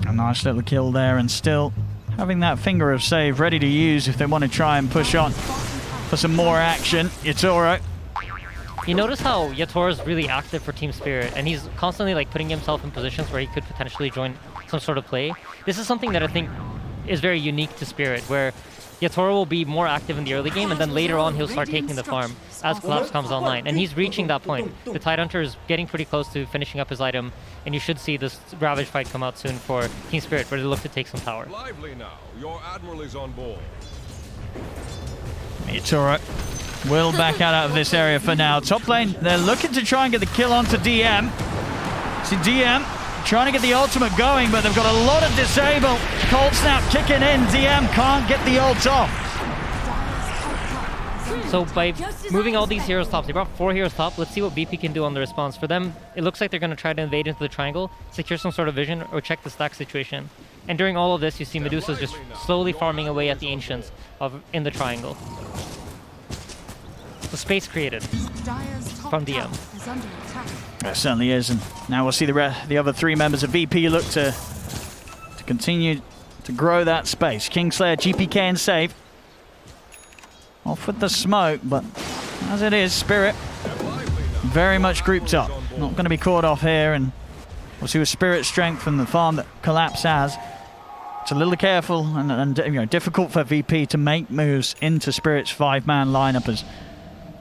A nice little kill there, and still having that finger of save ready to use if they want to try and push on for some more action. Yutoro You notice how Yator is really active for Team Spirit, and he's constantly like putting himself in positions where he could potentially join some sort of play. This is something that I think is very unique to Spirit, where Yator will be more active in the early game, and then later on he'll start taking the farm as Collapse comes online. And he's reaching that point. The Tidehunter is getting pretty close to finishing up his item, and you should see this Ravage fight come out soon for Team Spirit, where they look to take some tower. Lively now. Your Admiral is on board. Yatora will back out of this area for now. Top lane, they're looking to try and get the kill onto DM. See DM trying to get the ultimate going, but they've got a lot of disable. Cold Snap kicking in. DM can't get the ult off. So by moving all these heroes top, they brought 4 heroes top. Let's see what VP can do on the response. For them, it looks like they're going to try to invade into the triangle, secure some sort of vision, or check the stack situation. And during all of this, you see Medusa's just slowly farming away at the Ancients in the triangle. The space created from DM. It certainly is, and now we'll see the other 3 members of VP look to continue to grow that space. Kingslayer, GPK, and Save. Off with the smoke, but as it is, Spirit very much grouped up. Not going to be caught off here, and we'll see with Spirit's strength from the farm that Collapse has. It's a little careful and you know, difficult for VP to make moves into Spirit's 5-man lineup as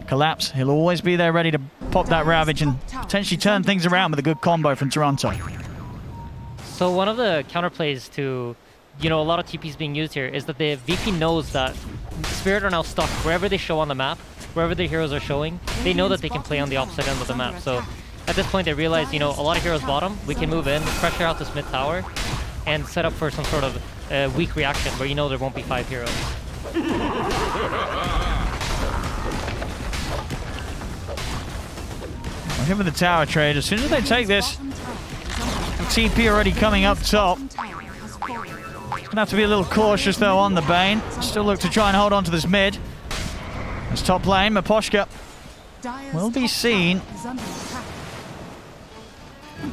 Collapse. He'll always be there ready to pop that Ravage and potentially turn things around with a good combo from Toronto. So one of the counterplays to, you know, a lot of TPs being used here is that the VP knows that Spirit are now stuck wherever they show on the map, wherever their heroes are showing. They know that they can play on the opposite end of the map. So at this point they realize, you know, a lot of heroes bottom, we can move in, pressure out this mid tower, and set up for some sort of weak reaction where you know there won't be 5 heroes. Well, here with the tower trade, as soon as they take this, TP already coming up top. Gonna have to be a little cautious though on the Bane. Still look to try and hold on to this mid. This top lane, Miposhka will be seen.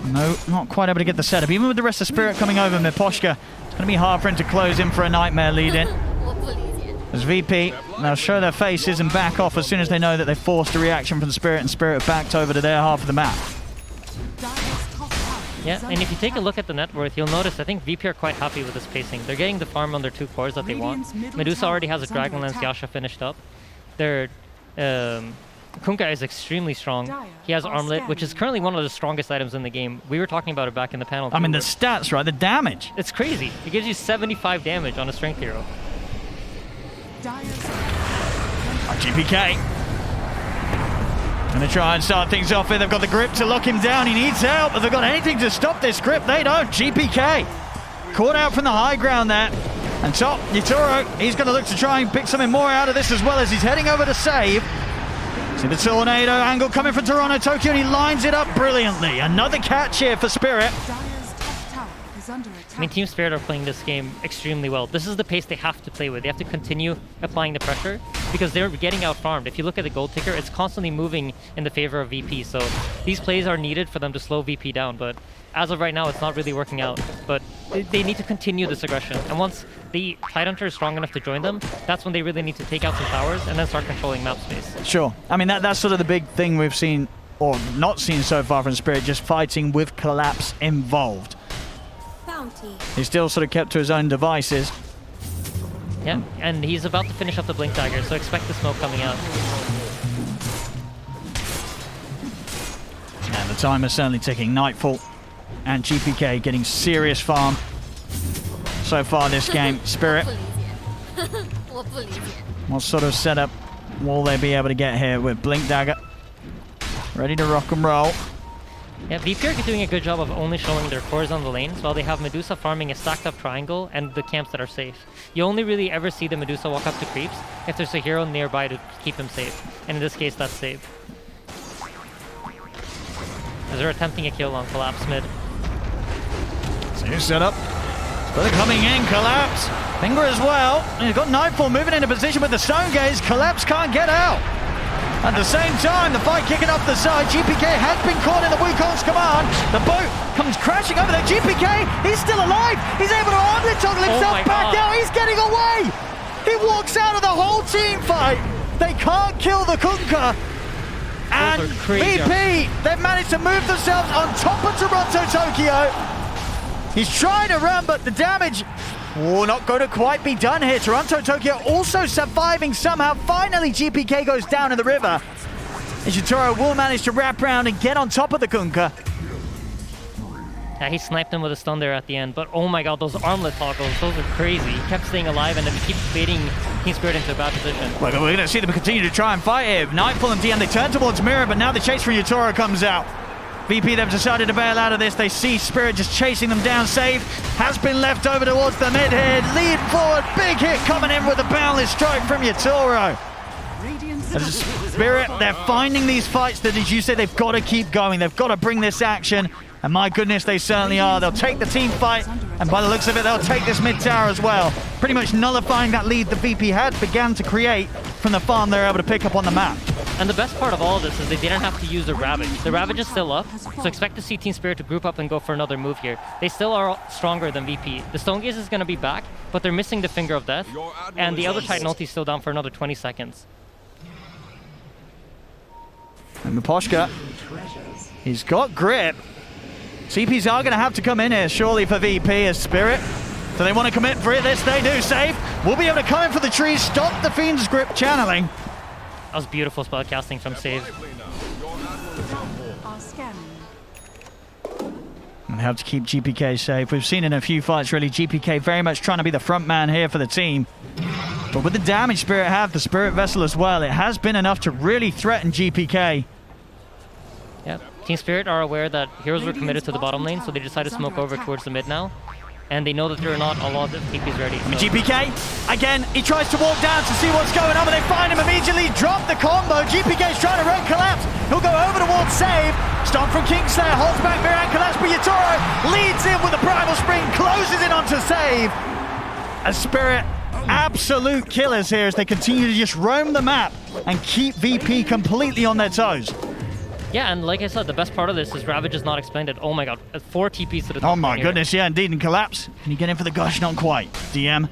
No, not quite able to get the setup. Even with the rest of Spirit coming over, Miposhka, it's going to be hard for him to close in for a Nightmare lead in. As VP, they'll show their faces and back off as soon as they know that they've forced a reaction from Spirit, and Spirit backed over to their half of the map. Yeah, and if you take a look at the net worth, you'll notice I think VP are quite happy with this pacing. They're getting the farm on their 2 cores that they want. Medusa already has a Dragonlance Yasha finished up. Their Kunkka is extremely strong. He has Armlet, which is currently one of the strongest items in the game. We were talking about it back in the panel. I mean, the stats, right? The damage. It's crazy. It gives you 75 damage on a strength hero. GPK gonna try and start things off here. They've got the grip to lock him down. He needs help. If they've got anything to stop this grip, they don't. GPK caught out from the high ground there. And top, Yatoro, he's gonna look to try and pick something more out of this as well as he's heading over to save. See the tornado angle coming from Toronto Tokyo, and he lines it up brilliantly. Another catch here for Spirit. I mean, Team Spirit are playing this game extremely well. This is the pace they have to play with. They have to continue applying the pressure because they're getting out-farmed. If you look at the gold ticker, it's constantly moving in the favor of VP. So these plays are needed for them to slow VP down. But as of right now, it's not really working out. But they need to continue this aggression. And once the Tidehunter is strong enough to join them, that's when they really need to take out some towers and then start controlling map space. Sure. I mean, that's sort of the big thing we've seen, or not seen so far from Spirit, just fighting with Collapse involved. He's still sort of kept to his own devices. Yeah, and he's about to finish up the Blink Dagger, so expect the smoke coming out. And the timer's certainly ticking. Nightfall and GPK getting serious farm so far this game. Spirit, what sort of setup will they be able to get here with Blink Dagger? Ready to rock and roll. Yeah, VP are doing a good job of only showing their cores on the lanes, while they have Medusa farming a stacked up triangle and the camps that are safe. You only really ever see the Medusa walk up to creeps if there's a hero nearby to keep him safe. And in this case, that's Save. As they're attempting a kill on Collapse mid. So you set up. They're coming in, Collapse. Finger as well. And he's got Nightfall moving into position with the Stone Gaze. Collapse can't get out. At the same time, the fight kicking off the side. GPK has been caught in the Wukong's command. The boat comes crashing over there. GPK, he's still alive. He's able to armlet toggle himself back out. He's getting away. He walks out of the whole team fight. They can't kill the Kunkka. And are crazy. VP, they've managed to move themselves on top of Toronto Tokyo. He's trying to run, but the damage not going to quite be done here. Toronto Tokyo also surviving somehow. Finally, GPK goes down in the river. And Shitoro will manage to wrap around and get on top of the Kunkka. Yeah, he sniped him with a stun there at the end, but oh my god, those armlet toggles, those are crazy. He kept staying alive and then he keeps baiting Team Spirit into a bad position. Well, we're going to see them continue to try and fight here. Nightfall and DM, they turn towards Mirror, but now the chase from Yutoro comes out. VP, they've decided to bail out of this. They see Spirit just chasing them down. Save has been left over towards the mid here. Lead forward, big hit coming in with a boundless strike from Yutoro. Spirit, they're finding these fights that, as you say, they've got to keep going. They've got to bring this action. And my goodness, they certainly are. They'll take the team fight, and by the looks of it, they'll take this mid tower as well. Pretty much nullifying that lead the VP had began to create from the farm they're able to pick up on the map. And the best part of all of this is they didn't have to use the Ravage. The Ravage is still up, so expect to see Team Spirit to group up and go for another move here. They still are stronger than VP. The Stone Gaze is going to be back, but they're missing the Finger of Death, and the other Titan ulti is still down for another 20 seconds. And Miposhka, he's got grip. CPs are going to have to come in here, surely, for VP as Spirit. Do they want to commit for it? This they do. Save will be able to come in for the trees, stop the Fiend's grip channeling. That was beautiful spellcasting from Save. And they have to keep GPK safe. We've seen in a few fights, really, GPK very much trying to be the front man here for the team. But with the damage Spirit have, the Spirit Vessel as well, it has been enough to really threaten GPK. Yeah, Team Spirit are aware that heroes were committed to the bottom lane, so they decided to smoke over towards the mid now. And they know that there are not a lot of TPs ready. So. GPK, again, he tries to walk down to see what's going on, but they find him immediately, drop the combo. GPK's trying to run collapse. He'll go over towards Save. Stomp from Kingslayer, holds back Mirror and collapse, but Yutoro leads in with the Primal Spring, closes in onto Save. A Spirit, absolute killers here as they continue to just roam the map and keep VP completely on their toes. Yeah, and like I said, the best part of this is Ravage is not expended. Oh my god, 4 TPs to the top. Oh my goodness, yeah, indeed, and collapse. Can you get in for the gush? Not quite. DM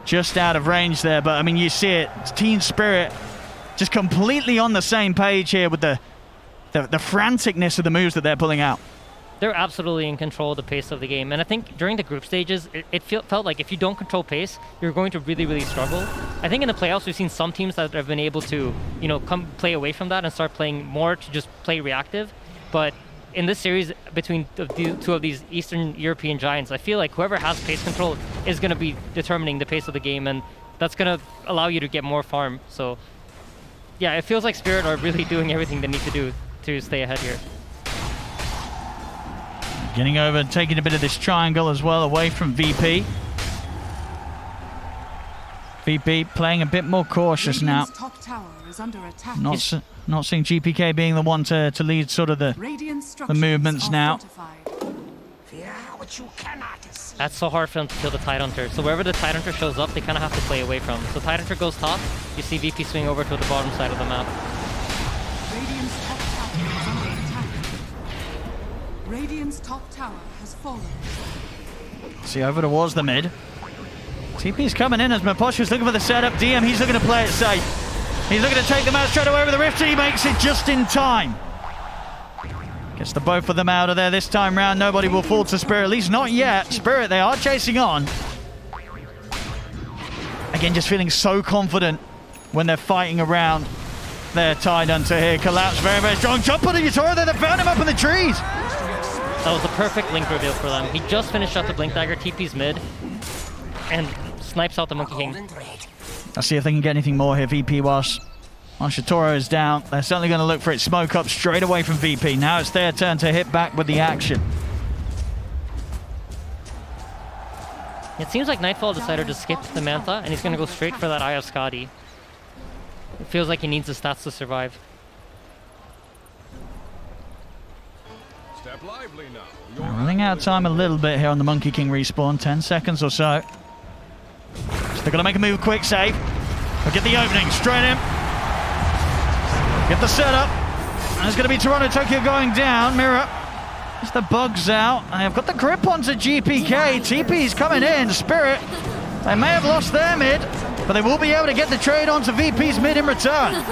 just out of range there, but I mean, you see it. Team Spirit just completely on the same page here with the franticness of the moves that they're pulling out. They're absolutely in control of the pace of the game, and I think during the group stages, it felt like if you don't control pace, you're going to really, really struggle. I think in the playoffs, we've seen some teams that have been able to, you know, come play away from that and start playing more to just play reactive. But in this series, between the two of these Eastern European giants, I feel like whoever has pace control is going to be determining the pace of the game, and that's going to allow you to get more farm. So, yeah, it feels like Spirit are really doing everything they need to do to stay ahead here. Getting over, taking a bit of this triangle as well away from VP. VP playing a bit more cautious now. Top tower is under attack. Not seeing GPK being the one to lead sort of the movements now. That's so hard for them to kill the Tidehunter. So wherever the Tidehunter shows up, they kind of have to play away from. So Tidehunter goes top, you see VP swing over to the bottom side of the map. Radiant's top tower has fallen. See over towards the mid. TP's coming in as Miposhka's looking for the setup. DM, he's looking to play it safe. He's looking to take the mouse straight away with the Rift, and he makes it just in time. Gets the both of them out of there this time round. Nobody will fall to Spirit, at least not yet. Spirit, they are chasing on. Again, just feeling so confident when they're fighting around their Tidehunter here. Collapse, very, very strong. Jump on the Yutoro there, they found him up in the trees. That was a perfect Blink reveal for them. He just finished out the Blink Dagger, TP's mid, and snipes out the Monkey King. Let's see if they can get anything more here. VP whilst Yutoro is down. They're certainly going to look for it. Smoke up straight away from VP. Now it's their turn to hit back with the action. It seems like Nightfall decided to skip the Manta, and he's going to go straight for that Eye of Skadi. It feels like he needs the stats to survive. Step lively now. We're running out of time a little bit here on the Monkey King respawn. 10 seconds or so. So they're going to make a move quick, Save. We'll get the opening straight in. Get the setup. And it's going to be Toronto Tokyo going down. Mirror. As the bugs out. And they've got the grip onto GPK. TP's coming in. Spirit. They may have lost their mid, but they will be able to get the trade onto VP's mid in return.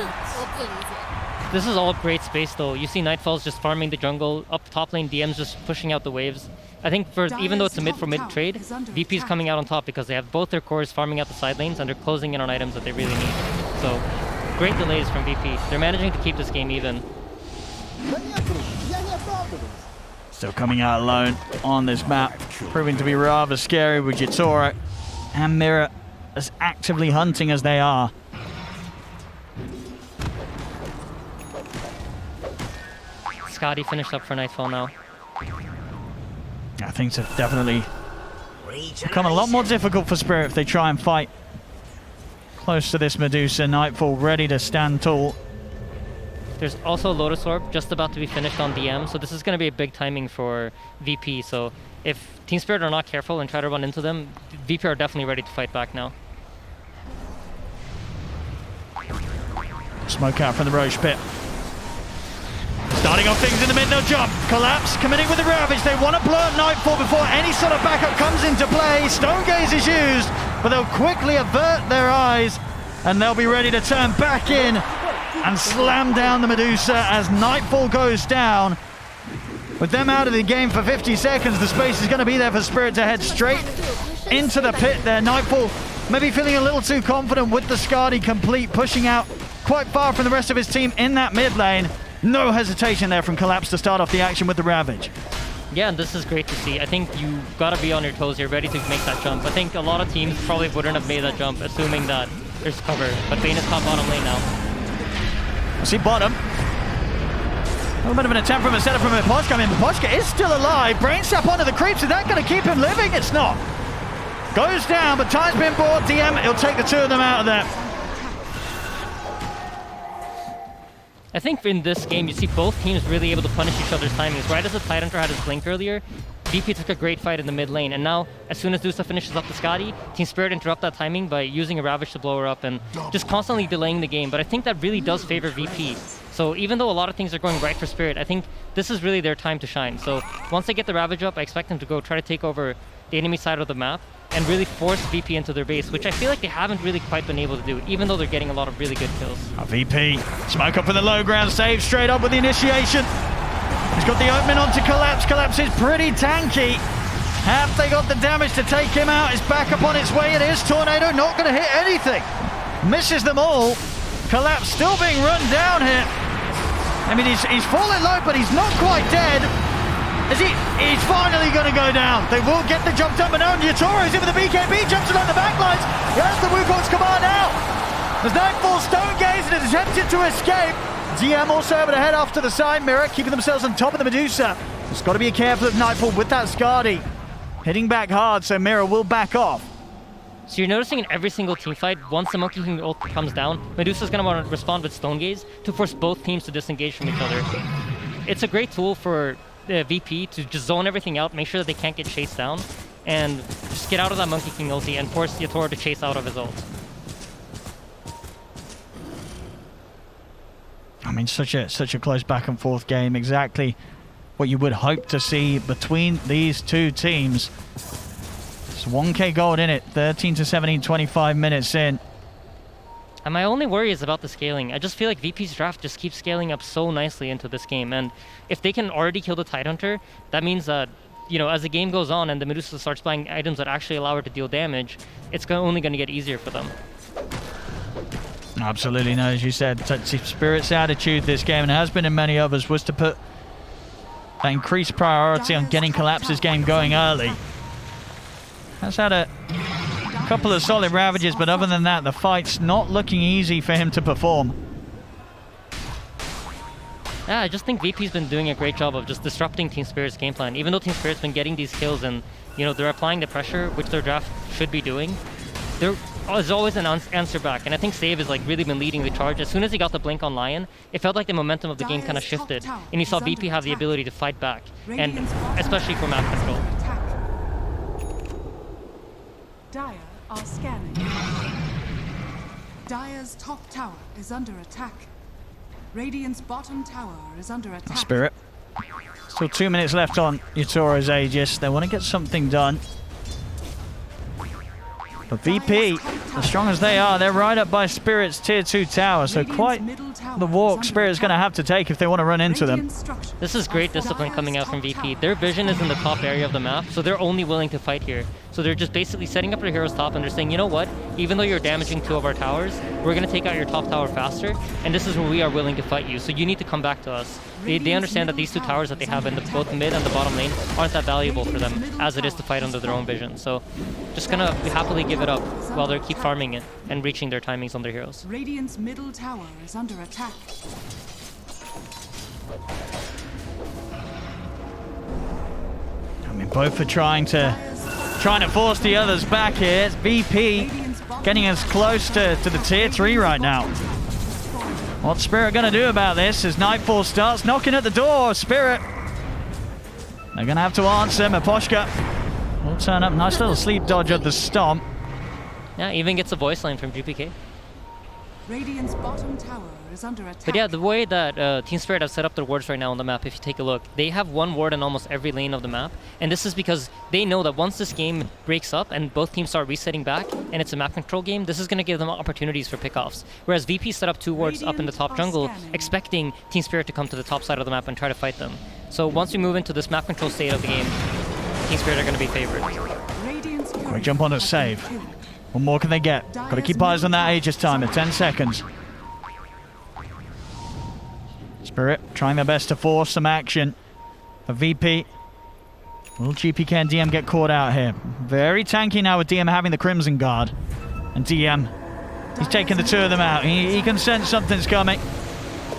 This is all great space though. You see Nightfall's just farming the jungle, up top lane DM's just pushing out the waves. I think even though it's a mid for mid trade, VP's coming out on top because they have both their cores farming out the side lanes and they're closing in on items that they really need. So great delays from VP. They're managing to keep this game even. Still coming out alone on this map, proving to be rather scary with Yatoro and Mirror as actively hunting as they are. Scotty finished up for Nightfall now. Yeah, things have definitely become a lot more difficult for Spirit if they try and fight close to this Medusa. Nightfall ready to stand tall. There's also Lotus Orb just about to be finished on DM, so this is going to be a big timing for VP. So if Team Spirit are not careful and try to run into them, VP are definitely ready to fight back now. Smoke out from the Roche pit. Starting off things in the mid, no jump. Collapse, committing with the Ravage. They want to blow up Nightfall before any sort of backup comes into play. Stone Gaze is used, but they'll quickly avert their eyes and they'll be ready to turn back in and slam down the Medusa as Nightfall goes down. With them out of the game for 50 seconds, the space is going to be there for Spirit to head straight into the pit there. Nightfall maybe feeling a little too confident with the Skadi complete, pushing out quite far from the rest of his team in that mid lane. No hesitation there from Collapse to start off the action with the Ravage. Yeah, and this is great to see. I think you gotta be on your toes here, ready to make that jump. I think a lot of teams probably wouldn't have made that jump, assuming that there's cover. But Bane is top bottom lane now. I see bottom. A little bit of an attempt from a setup from Miposhka. I mean, Miposhka is still alive. Brain Sap onto the creeps. Is that going to keep him living? It's not. Goes down, but time's been bought. DM, he'll take the two of them out of there. I think in this game, you see both teams really able to punish each other's timings. Right as the Tidehunter had his blink earlier, VP took a great fight in the mid lane, and now, as soon as Dusa finishes up the Skadi, Team Spirit interrupt that timing by using a Ravage to blow her up and just constantly delaying the game, but I think that really does favor VP. So even though a lot of things are going right for Spirit, I think this is really their time to shine. So once they get the Ravage up, I expect them to go try to take over the enemy side of the map and really force VP into their base, which I feel like they haven't really quite been able to do, even though they're getting a lot of really good kills. VP, smoke up in the low ground, save straight up with the initiation. He's got the opening onto Collapse. Collapse is pretty tanky. Have they got the damage to take him out? It's back up on its way. It is Tornado, not going to hit anything. Misses them all. Collapse still being run down here. I mean, he's falling low, but he's not quite dead. He's finally going to go down. They will get the jump done, but now Yatoro's in with the BKB, jumps along the backlines. That's the Wukong's command out. As Nightfall Stone Gaze and has attempted to escape. DM also able to head off to the side. Mirror keeping themselves on top of the Medusa. Just got to be careful of Nightfall with that Skadi. Hitting back hard, so Mirror will back off. So you're noticing in every single team fight, once the Monkey King ult comes down, Medusa's going to want to respond with Stone Gaze to force both teams to disengage from each other. It's a great tool for VP to just zone everything out, make sure that they can't get chased down, and just get out of that Monkey King ulti and force Yatoro to chase out of his ult. I mean, such a close back and forth game. Exactly what you would hope to see between these two teams. It's 1k gold in it, 13 to 17, 25 minutes in. And my only worry is about the scaling. I just feel like VP's draft just keeps scaling up so nicely into this game. And if they can already kill the Tidehunter, that means that, you know, as the game goes on and the Medusa starts buying items that actually allow her to deal damage, it's only going to get easier for them. Absolutely, no, as you said, Spirit's attitude this game, and has been in many others, was to put that increased priority on getting Collapse's game going early. Has had a couple of solid Ravages, but other than that, the fight's not looking easy for him to perform. Yeah, I just think VP's been doing a great job of just disrupting Team Spirit's game plan. Even though Team Spirit's been getting these kills and, you know, they're applying the pressure, which their draft should be doing, there is always an answer back. And I think Save has like really been leading the charge. As soon as he got the blink on Lion, it felt like the momentum of the game kind of shifted. And you saw VP have the ability to fight back, and especially for map control. Dire are scanning. Dire's top tower is under attack. Radiant's bottom tower is under attack. Spirit. Still 2 minutes left on Yatoro's Aegis. They want to get something done. But VP as strong as they are, they're right up by Spirit's tier 2 tower, so quite the walk Spirit's going to have to take if they want to run into them. This is great discipline coming out from VP. Their vision is in the top area of the map, so they're only willing to fight here. So they're just basically setting up their heroes top, and they're saying, you know what, even though you're damaging 2 of our towers, we're going to take out your top tower faster, and this is where we are willing to fight you, so you need to come back to us. They understand that these 2 towers that they have in both the mid and the bottom lane aren't that valuable for them as it is to fight under their own vision. So just gonna happily give it up while they keep farming it and reaching their timings on their heroes. Radiant's middle tower is under attack. I mean, both are trying to force the others back here. It's VP getting as close to the tier 3 right now. What's Spirit going to do about this as Nightfall starts knocking at the door? Spirit, they're going to have to answer. Miposhka will turn up. Nice little sleep dodge at the stomp. Yeah, even gets a voice line from GPK. Radiant's bottom tower is under attack. But yeah, the way that Team Spirit have set up their wards right now on the map, if you take a look, they have 1 ward in almost every lane of the map. And this is because they know that once this game breaks up and both teams start resetting back, and it's a map control game, this is going to give them opportunities for pickoffs. Whereas VP set up 2 wards up in the top jungle, expecting Team Spirit to come to the top side of the map and try to fight them. So once we move into this map control state of the game, Team Spirit are going to be favored. We jump on a save. What more can they get? Got to keep eyes on that Aegis timer. 10 seconds. Spirit trying their best to force some action. For VP. Will GPK and DM get caught out here? Very tanky now with DM having the Crimson Guard. And DM, he's taking the 2 of them out. He can sense something's coming.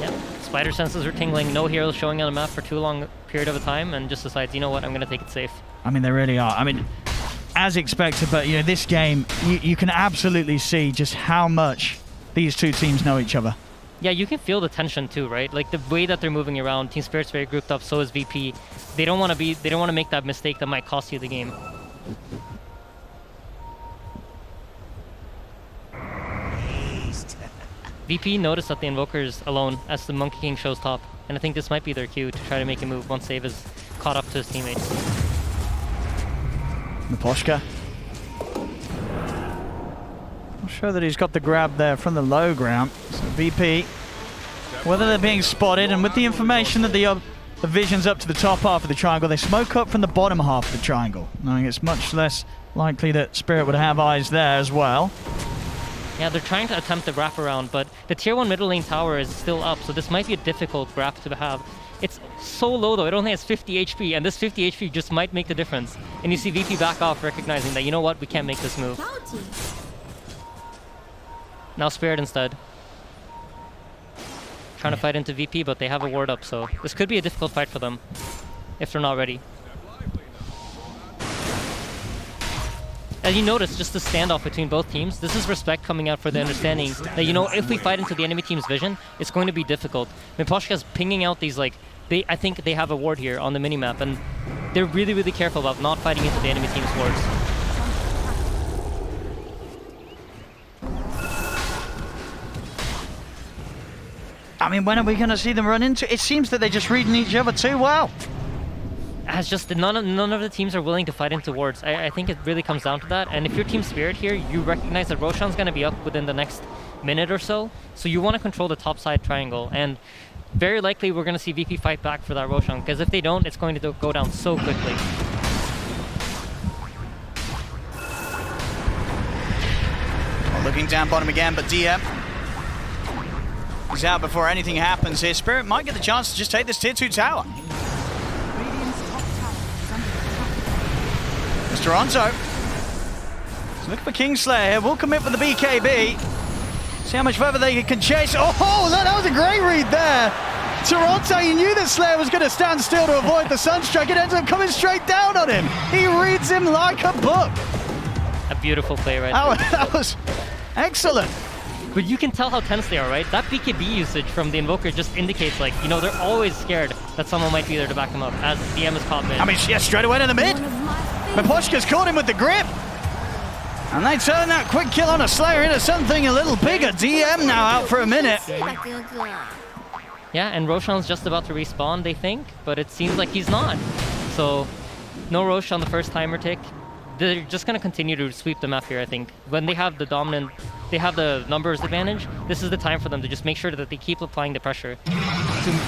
Yep. Spider senses are tingling. No heroes showing on the map for too long a period of a time, and just decides, you know what, I'm going to take it safe. I mean, they really are. I mean, as expected, but you know, this game, you can absolutely see just how much these 2 teams know each other. Yeah, you can feel the tension too, right? Like the way that they're moving around. Team Spirit's very grouped up, so is VP. They don't want to make that mistake that might cost you the game. VP noticed that the Invoker's alone as the Monkey King shows top, and I think this might be their cue to try to make a move once Save is caught up to his teammates. Miposhka. Not sure that he's got the grab there from the low ground. So VP, whether they're being spotted, and with the information that the vision's up to the top half of the triangle, they smoke up from the bottom half of the triangle, knowing it's much less likely that Spirit would have eyes there as well. Yeah, they're trying to attempt the wraparound, but the tier 1 middle lane tower is still up, so this might be a difficult wrap to have. It's so low though, it only has 50 HP, and this 50 HP just might make the difference. And you see VP back off, recognizing that, you know what, we can't make this move. Now Spirit instead. Trying to fight into VP, but they have a ward up, so this could be a difficult fight for them, if they're not ready. As you notice, just the standoff between both teams, this is respect coming out for the understanding that, you know, if we fight into the enemy team's vision, it's going to be difficult. Miposhka's pinging out these, like, I think they have a ward here on the minimap, and they're really, really careful about not fighting into the enemy team's wards. I mean, when are we going to see them run into? It seems that they're just reading each other too well. As just none of the teams are willing to fight into wards. I think it really comes down to that. And if you're Team Spirit here, you recognize that Roshan's going to be up within the next minute or so. So you want to control the top side triangle. And very likely we're going to see VP fight back for that Roshan. Because if they don't, it's going to go down so quickly. Well, looking down bottom again, but DM is out before anything happens here. Spirit might get the chance to just take this tier 2 tower. Toronto. So look for Kingslayer here. We'll commit for the BKB. See how much further they can chase. Oh, that was a great read there. Toronto, you knew that Slayer was going to stand still to avoid the Sunstrike. It ends up coming straight down on him. He reads him like a book. A beautiful play right there. That was excellent. But you can tell how tense they are, right? That BKB usage from the Invoker just indicates, like, you know, they're always scared that someone might be there to back them up as DM is caught mid. I mean, yeah, straight away to the mid. Miposhka's caught him with the grip. And they turn that quick kill on a Slayer into something a little bigger. DM now out for a minute. Yeah, and Roshan's just about to respawn, they think, but it seems like he's not. So, no Rosh on the first timer tick. they're just going to continue to sweep the map here, I think. When they have the numbers advantage, this is the time for them to just make sure that they keep applying the pressure to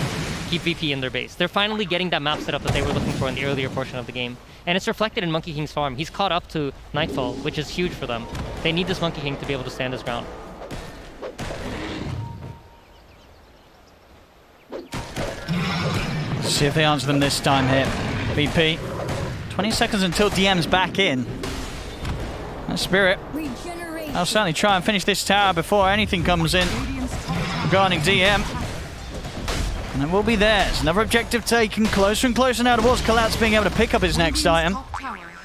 keep VP in their base. They're finally getting that map set up that they were looking for in the earlier portion of the game. And it's reflected in Monkey King's farm. He's caught up to Nightfall, which is huge for them. They need this Monkey King to be able to stand his ground. See if they answer them this time here. VP. 20 seconds until DM's back in. And Spirit. I'll certainly try and finish this tower before anything comes in regarding DM. And it will be theirs. Another objective taken. Closer and closer now towards Collapse being able to pick up his next item.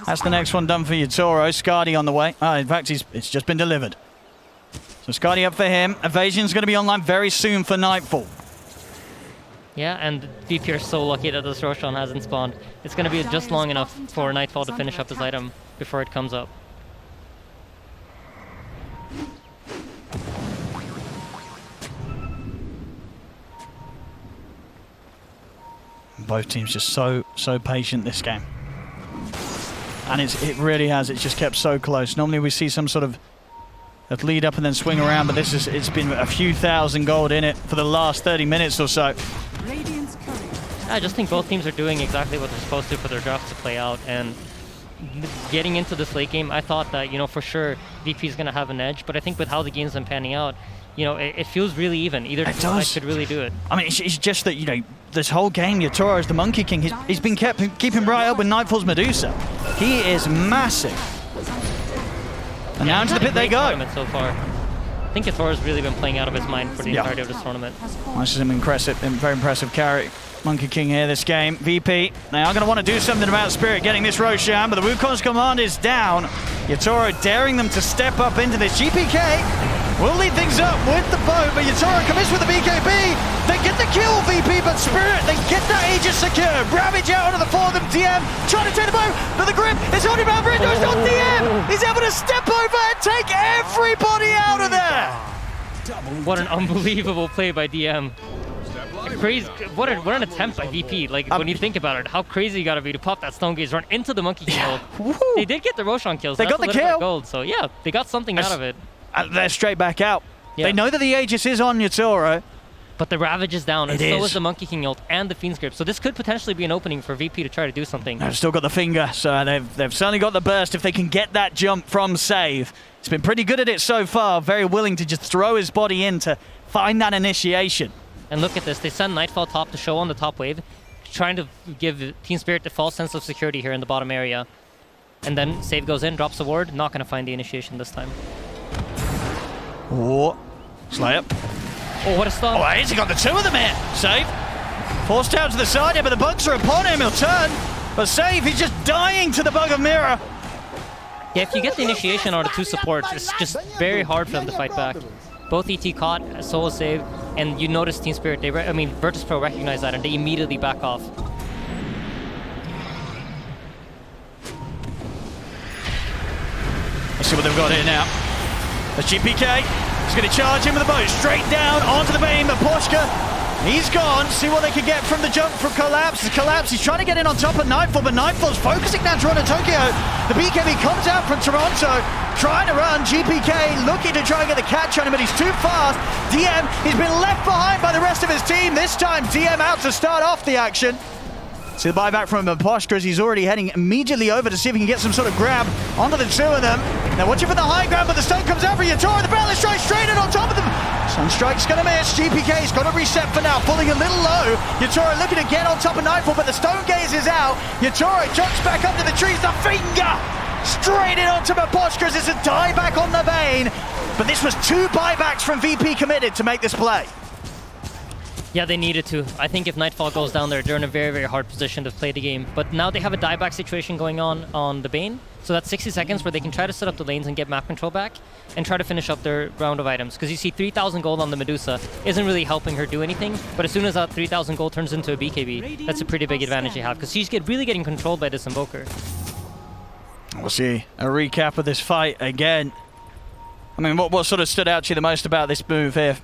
That's the next one done for Yatoro. Skadi on the way. In fact, it's just been delivered. So Skadi up for him. Evasion's going to be online very soon for Nightfall. Yeah, and VP are so lucky that this Roshan hasn't spawned. It's going to be just long enough for Nightfall to finish up his item before it comes up. Both teams just so patient this game. And it really has. It's just kept so close. Normally we see some sort of lead up and then swing around, but it's been a few thousand gold in it for the last 30 minutes or so. I just think both teams are doing exactly what they're supposed to for their drafts to play out, and getting into this late game, I thought that, for sure VP is going to have an edge, but I think with how the game's been panning out, it feels really even. Either side could really do it. I mean, it's just that, this whole game, Yatoro is the Monkey King. He's been keeping right up with Nightfall's Medusa. He is massive. And now into the pit they go. So far. I think Yatoro's really been playing out of his mind for the entirety of this tournament. This is an very impressive carry. Monkey King here this game. VP, they are going to want to do something about Spirit getting this Roshan, but the Wukong's command is down. Yatoro daring them to step up into this. GPK will lead things up with the bow, but Yatoro commits with the BKB. They get the kill, VP, but Spirit, they get that Aegis secure. Ravage out onto the four of them. DM trying to take the bow, but the grip is holding him over. It's not DM. He's able to step over and take everybody out of there. What an unbelievable play by DM. Crazy! What an attempt by VP. When you think about it, how crazy you gotta be to pop that Stone Gaze, run into the Monkey King ult. They did get the Roshan kills. They got the kill. Gold, so yeah, they got something out of it. They're straight back out. Yeah. They know that the Aegis is on Yatoro. But the Ravage is down, and so is the Monkey King ult and the Fiend's Grip. So this could potentially be an opening for VP to try to do something. They've still got the finger, so they've certainly got the burst if they can get that jump from Save. He's been pretty good at it so far, very willing to just throw his body in to find that initiation. And look at this, they send Nightfall top to show on the top wave, trying to give Team Spirit the false sense of security here in the bottom area. And then Save goes in, drops a ward, not going to find the initiation this time. Oh, Slayer. Oh, what a stun. Oh, he's got the two of them here. Save. Forced out to the side here, but the bugs are upon him. He'll turn. But Save, he's just dying to the bug of Mirror. Yeah, if you get the initiation on the two supports, it's just very hard for them to fight back. Both ET caught, solo save, and you notice Team Spirit, Virtus.pro recognize that, and they immediately back off. Let's see what they've got here now. That's GPK. He's going to charge him with the bow straight down onto the beam. But Poshka, he's gone. See what they can get from the jump from Collapse. Collapse, he's trying to get in on top of Nightfall, but Nightfall's focusing now Toronto Tokyo. The BKB comes out from Toronto, trying to run. GPK looking to try and get the catch on him, but he's too fast. DM, he's been left behind by the rest of his team. This time, DM out to start off the action. See the buyback from Poshka as he's already heading immediately over to see if he can get some sort of grab onto the two of them. Now watching for the high ground, but the stun comes out for Yatoro. The Balance Strike straight in on top of them. Sunstrike's going to miss. GPK's got to reset for now, falling a little low. Yatoro looking to get on top of Nightfall, but the Stone Gaze is out. Yatoro jumps back up to the trees. The finger straight in onto Poshka as it's a dieback on the Bane. But this was two buybacks from VP committed to make this play. Yeah, they needed to. I think if Nightfall goes down there, they're in a very, very hard position to play the game. But now they have a dieback situation going on the Bane. So that's 60 seconds where they can try to set up the lanes and get map control back and try to finish up their round of items. Because you see 3,000 gold on the Medusa isn't really helping her do anything. But as soon as that 3,000 gold turns into a BKB, that's a pretty big advantage they have. Because she's really getting controlled by this Invoker. We'll see a recap of this fight again. I mean, what sort of stood out to you the most about this move here?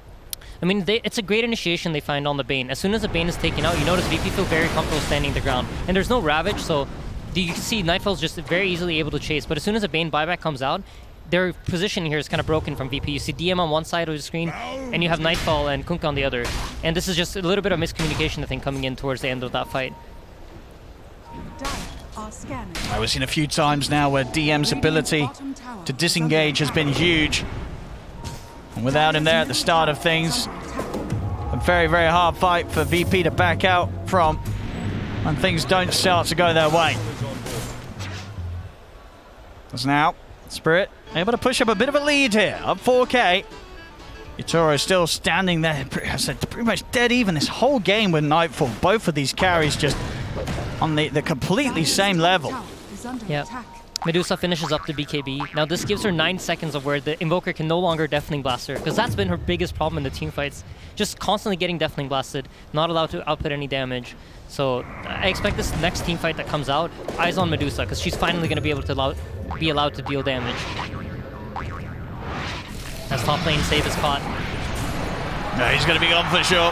I mean, it's a great initiation they find on the Bane. As soon as the Bane is taken out, you notice VP feel very comfortable standing the ground. And there's no Ravage, so you can see Nightfall's just very easily able to chase, but as soon as a Bane buyback comes out, their position here is kind of broken from VP. You see DM on one side of the screen, and you have Nightfall and Kunkka on the other. And this is just a little bit of miscommunication, I think, coming in towards the end of that fight. We've seen a few times now where DM's ability to disengage has been huge. And without him there at the start of things, a very, very hard fight for VP to back out from when things don't start to go their way. As now, Spirit able to push up a bit of a lead here, up 4K. Yatoro still standing there, I said, pretty much dead even this whole game with Nightfall. Both of these carries just on the completely same level. Yeah. Medusa finishes up the BKB. Now this gives her 9 seconds of where the Invoker can no longer Deafening Blast her, because that's been her biggest problem in the team fights. Just constantly getting Deafening Blasted, not allowed to output any damage. So I expect this next team fight that comes out, eyes on Medusa, because she's finally going to be able to be allowed to deal damage. As top lane save is caught. No, he's going to be gone for sure.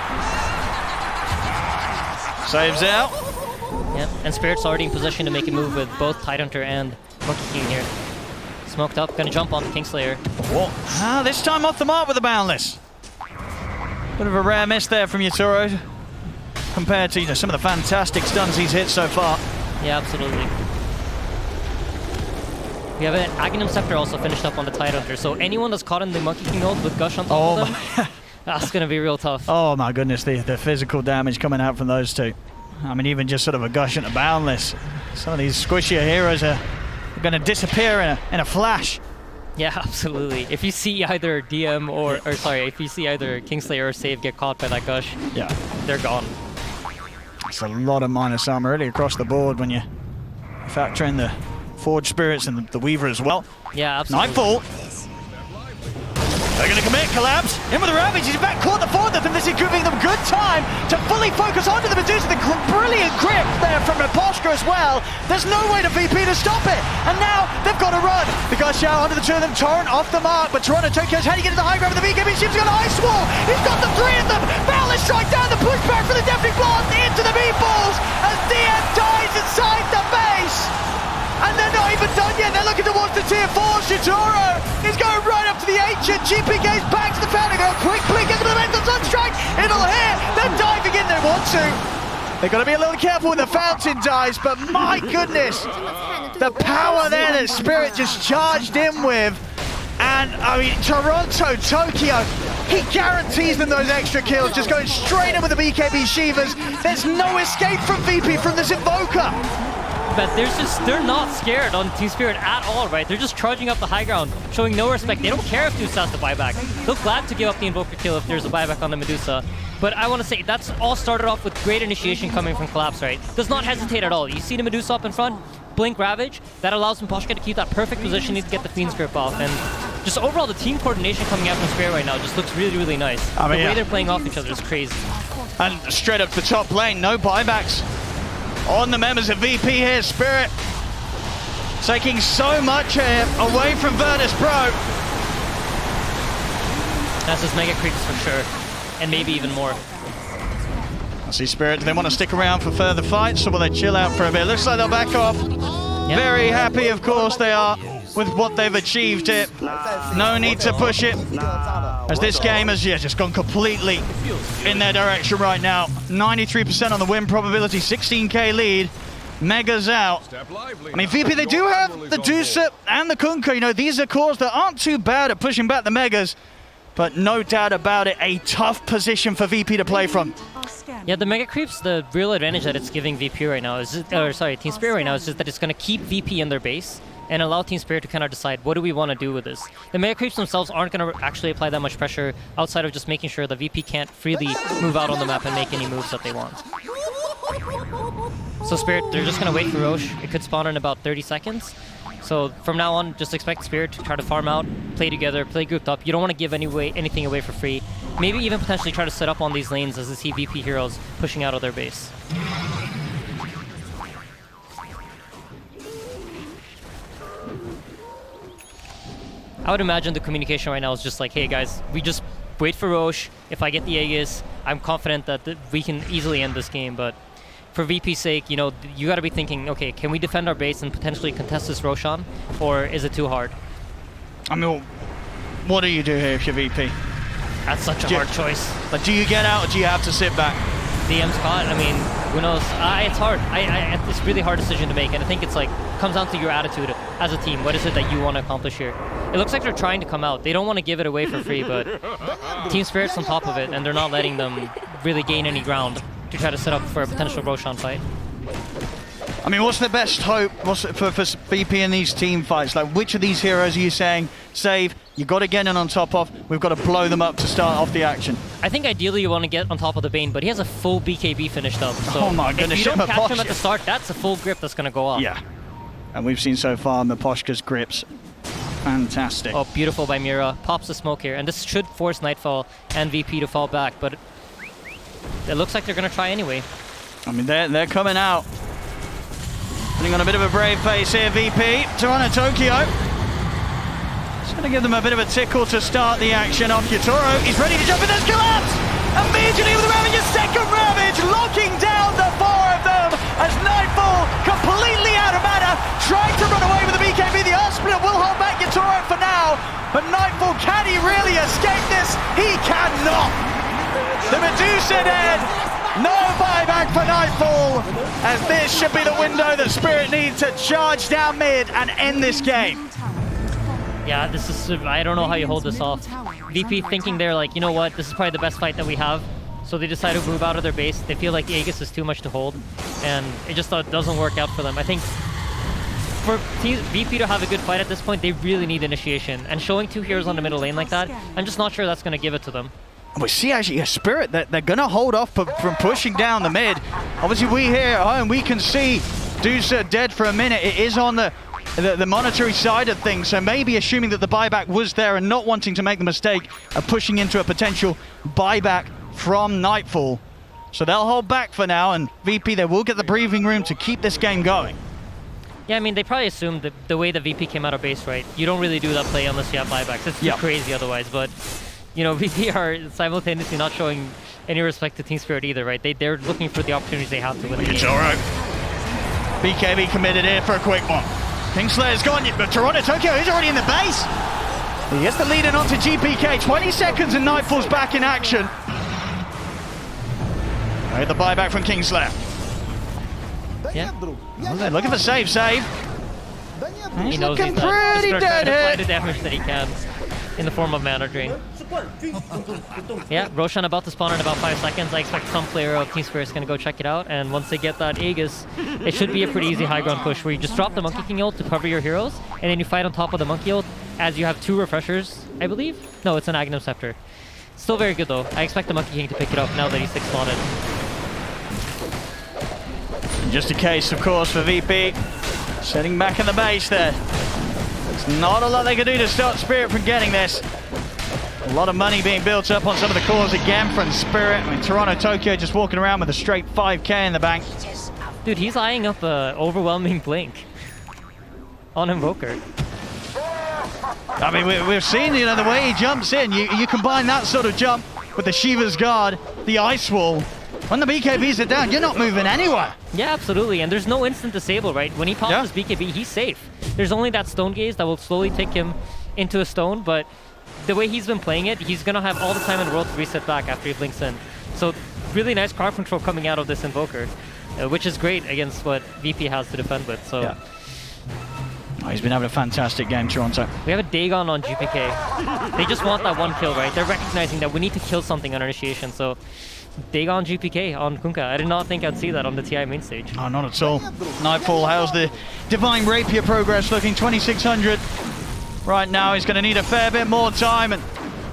Saves out. Yep, and Spirit's already in position to make a move with both Tidehunter and Monkey King here. Smoked up, gonna jump on the Kingslayer. Whoa. This time off the mark with the Boundless. Bit of a rare miss there from Yatoro compared to some of the fantastic stuns he's hit so far. Yeah, absolutely. We have an Aghanim Scepter also finished up on the Tidehunter, so anyone that's caught in the Monkey King ult with Gush on top of them, that's gonna be real tough. Oh my goodness, the physical damage coming out from those two. I mean, even just sort of a Gush and a Boundless. Some of these squishier heroes are going to disappear in a flash. Yeah, absolutely. If you see either DM if you see either Kingslayer or Save get caught by that Gush, yeah, they're gone. It's a lot of minus armor really across the board when you factor in the Forge Spirits and the Weaver as well. Yeah, absolutely. Nightfall. They're going to commit, collapse, in with the Ravage, he's back, caught the fourth of them, this is giving them good time to fully focus onto the Medusa, the brilliant grip there from Raposhka as well. There's no way to VP to stop it, and now they've got to run. The guy shout onto the two of them, Torrent off the mark, but Toronto Tokyo's how do you get to the high ground with the BKB, Ship's got an ice wall, he's got the three of them, Boundless strike down, the pushback for the Deafening Blast into the meatballs, as DM dies inside the base. And they're not even done yet, they're looking towards the tier 4, Shitoro is going right up to the Ancient, GPK's back to the fountain, go quick blink into the Mental Sunstrike, it'll hit, they're diving in, they want to. They've got to be a little careful when the fountain dies, but my goodness, the power there that Spirit just charged in with. And I mean, Toronto, Tokyo, he guarantees them those extra kills, just going straight in with the BKB Shivas. There's no escape from VP from this Invoker. But they're not scared on Team Spirit at all, right? They're just charging up the high ground, showing no respect. They don't care if Deuce has the buyback. They're glad to give up the Invoker kill if there's a buyback on the Medusa. But I want to say, that's all started off with great initiation coming from Collapse, right? Does not hesitate at all. You see the Medusa up in front, blink Ravage, that allows Raposhka to keep that perfect position to get the Fiend's Grip off. And just overall, the team coordination coming out from Spirit right now just looks really, really nice. I mean, the way they're playing off each other is crazy. And straight up the top lane, no buybacks on the members of VP here. Spirit taking so much here away from Virtus.pro. That's his mega creeps for sure, and maybe even more. I see Spirit, do they want to stick around for further fights, or will they chill out for a bit? Looks like they'll back off. Yep. Very happy, of course, they are with what they've achieved here. No need to push it, as this game has just gone completely in their direction right now. 93% on the win probability, 16k lead. Megas out. I mean, VP, they do have the Dusa and the Kunkka. You know, these are cores that aren't too bad at pushing back the Megas, but no doubt about it, a tough position for VP to play from. Yeah, the Mega Creeps, the real advantage that it's giving VP right now is, Team Spirit right now is just that it's going to keep VP in their base and allow Team Spirit to kind of decide, what do we want to do with this? The Mega Creeps themselves aren't going to actually apply that much pressure outside of just making sure the VP can't freely move out on the map and make any moves that they want. So Spirit, they're just going to wait for Roche. It could spawn in about 30 seconds. So from now on, just expect Spirit to try to farm out, play together, play grouped up. You don't want to give anything away for free. Maybe even potentially try to set up on these lanes as they see VP heroes pushing out of their base. I would imagine the communication right now is just like, hey guys, we just wait for Roche. If I get the Aegis, I'm confident that we can easily end this game. But for VP's sake, you know, you got to be thinking, okay, can we defend our base and potentially contest this Roshan, or is it too hard? I mean, what do you do here if you're VP? That's such a hard choice. Like, do you get out or do you have to sit back? DM's caught. I mean, who knows? It's hard. It's a really hard decision to make, and I think it's like comes down to your attitude as a team. What is it that you want to accomplish here? It looks like they're trying to come out. They don't want to give it away for free, but Team Spirit's on top of it, and they're not letting them really gain any ground to try to set up for a potential Roshan fight. I mean, what's the best hope for VP in these team fights? Like, which of these heroes are you saying, save, you got to get in on top of, we've got to blow them up to start off the action? I think ideally you want to get on top of the Bane, but he has a full BKB finished up. So oh my goodness, if you don't catch him at the start, that's a full grip that's going to go off. Yeah, and we've seen so far Miposhka's grips. Fantastic. Oh, beautiful by Mira. Pops the smoke here, and this should force Nightfall and VP to fall back, but it looks like they're going to try anyway. I mean, they're coming out. Putting on a bit of a brave face here, VP. Toronto Tokyo. Just going to give them a bit of a tickle to start the action off. Yutoro, he's ready to jump in, there's collapse! Immediately with the Ravage, second Ravage, locking down the four of them as Nightfall, completely out of mana, trying to run away with the BKB. The Earth Split will hold back Yutoro for now, but Nightfall, can he really escape this? He cannot! The Medusa dead! No buyback for Nightfall, as this should be the window that Spirit need to charge down mid and end this game. Yeah, this is, I don't know how you hold this off. VP thinking they're like, you know what, this is probably the best fight that we have. So they decide to move out of their base. They feel like the Aegis is too much to hold, and it just doesn't work out for them. I think for VP to have a good fight at this point, they really need initiation. And showing two heroes on the middle lane like that, I'm just not sure that's going to give it to them. We see actually a Spirit that they're going to hold off from pushing down the mid. Obviously we here at home, we can see Dusa dead for a minute. It is on the monetary side of things, so maybe assuming that the buyback was there and not wanting to make the mistake of pushing into a potential buyback from Nightfall. So they'll hold back for now, and VP, they will get the breathing room to keep this game going. Yeah, I mean, they probably assumed that the way the VP came out of base, right? You don't really do that play unless you have buybacks. It's too crazy otherwise, but you know, VP are simultaneously not showing any respect to Team Spirit either, right? They're looking for the opportunities they have to win the game. It's all right. BKB committed here for a quick one. Kingslayer's gone, but Toronto Tokyo is already in the base. He gets the lead in onto GPK. 20 seconds and Nightfall's back in action. The buyback from Kingslayer. Yeah. Well, they're looking for save. He knows he's pretty dead to apply here. the damage that he can in the form of mana drain. Yeah, Roshan about to spawn in about 5 seconds. I expect some player of Team Spirit is going to go check it out, and once they get that Aegis, it should be a pretty easy high ground push where you just drop the Monkey King ult to cover your heroes, and then you fight on top of the Monkey ult as you have 2 refreshers, I believe? No, it's an Aghanim Scepter. Still very good though. I expect the Monkey King to pick it up now that he's 6 spotted. Just a case, of course, for VP. Sitting back in the base there. There's not a lot they can do to stop Spirit from getting this. A lot of money being built up on some of the cores again from Spirit. I mean, Toronto Tokyo just walking around with a straight 5k in the bank. Dude, he's eyeing up an overwhelming blink on Invoker. I mean, we've seen, you know, the way he jumps in. You combine that sort of jump with the Shiva's Guard, the Ice Wall. When the BKBs are down, you're not moving anywhere. Yeah, absolutely. And there's no instant disable, right? When he pops his BKB, he's safe. There's only that Stone Gaze that will slowly take him into a stone, but the way he's been playing it, he's going to have all the time in the world to reset back after he blinks in. So really nice crowd control coming out of this Invoker, which is great against what VP has to defend with. So Oh, he's been having a fantastic game, Toronto. We have a Dagon on GPK. They just want that one kill, right? They're recognizing that we need to kill something on initiation, so Dagon GPK on Kunkka. I did not think I'd see that on the TI main stage. Oh, not at all. Nightfall, how's the Divine Rapier progress looking? 2600 right now. He's going to need a fair bit more time, and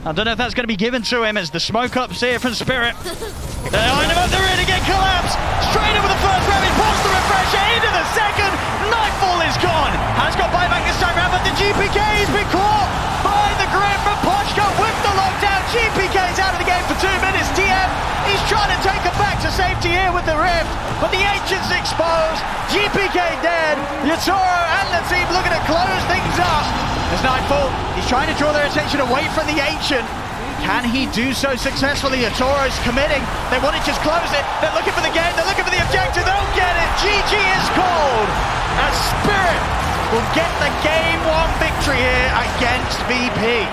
I don't know if that's going to be given to him as the smoke ups here from Spirit. They're eyeing him up the rear to get collapsed. Straight over the first Ravage, pops the refresher into the second. Nightfall is gone. Has got buyback this time round, but the GPK has been caught by the grip from Pochka with the lockdown. GPK's out of the game for 2 minutes. TM, he's trying to take it back to safety here with the Rift, but the Ancient's exposed. GPK dead. Yutoro and the team looking to close things up. As Nightfall, he's trying to draw their attention away from the Ancient. Can he do so successfully? Atoro's committing. They want to just close it. They're looking for the game. They're looking for the objective. They'll get it. GG is called. As Spirit will get the Game 1 victory here against VP.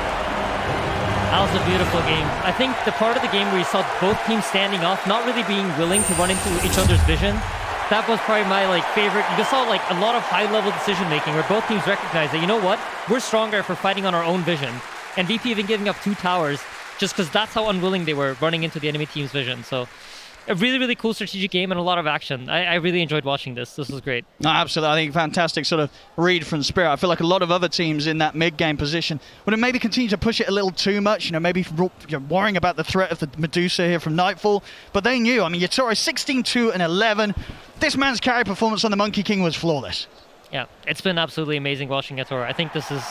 That was a beautiful game. I think the part of the game where you saw both teams standing off, not really being willing to run into each other's vision, that was probably my favorite. You saw a lot of high-level decision-making where both teams recognized that, you know what, we're stronger if we're fighting on our own vision. And VP even giving up 2 towers just because that's how unwilling they were running into the enemy team's vision. So a really, really cool strategic game and a lot of action. I really enjoyed watching this. This was great. No, absolutely. I think fantastic sort of read from Spirit. I feel like a lot of other teams in that mid-game position would have maybe continued to push it a little too much, maybe worrying about the threat of the Medusa here from Nightfall. But they knew. I mean, Yatoro 16-2 and 11. This man's carry performance on the Monkey King was flawless. Yeah, it's been absolutely amazing watching Yatoro. I think this is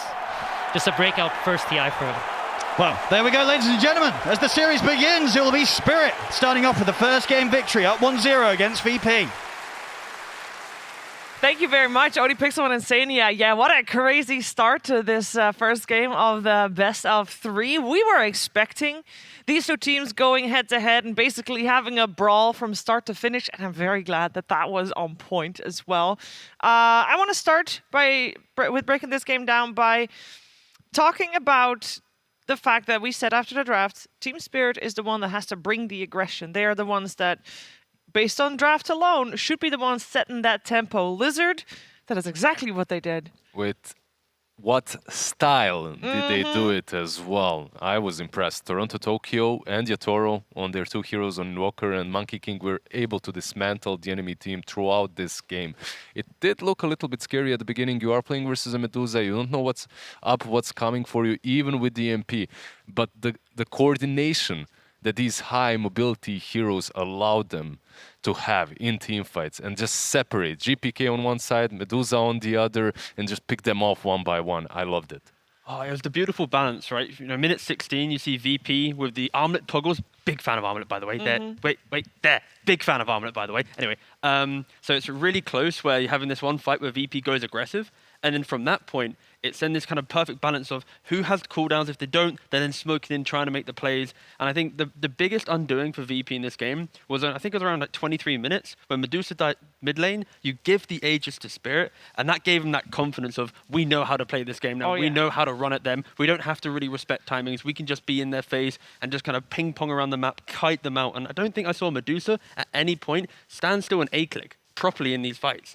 just a breakout first TI for him. Well, there we go, ladies and gentlemen. As the series begins, it will be Spirit starting off with the first game victory, up 1-0 against VP. Thank you very much, Odie Pixel and Insania. Yeah, what a crazy start to this first game of the best of 3. We were expecting these two teams going head-to-head and basically having a brawl from start to finish, and I'm very glad that that was on point as well. I want to start with breaking this game down by talking about the fact that we said after the draft, Team Spirit is the one that has to bring the aggression. They are the ones that, based on draft alone, should be the ones setting that tempo. Lizard, that is exactly what they did. With what style did they do it as well? I was impressed. Toronto, Tokyo, and Yatoro on their 2 heroes on Walker and Monkey King were able to dismantle the enemy team throughout this game. It did look a little bit scary at the beginning. You are playing versus a Medusa. You don't know what's up, what's coming for you, even with the MP. But the coordination that these high mobility heroes allowed them to have in team fights and just separate GPK on one side, Medusa on the other, and just pick them off one by one. I loved it. Oh, it was the beautiful balance, right? Minute 16, you see VP with the armlet toggles. Big fan of armlet, by the way. There, wait, there. Big fan of armlet, by the way. Anyway, so it's really close where you're having this one fight where VP goes aggressive, and then from that point, it's in this kind of perfect balance of who has cooldowns. If they don't, they're then smoking in, trying to make the plays. And I think the biggest undoing for VP in this game was, I think it was around 23 minutes, when Medusa died mid lane, you give the Aegis to Spirit, and that gave him that confidence of, we know how to play this game now. We know how to run at them. We don't have to really respect timings. We can just be in their face and just kind of ping pong around the map, kite them out. And I don't think I saw Medusa at any point stand still and A-click properly in these fights.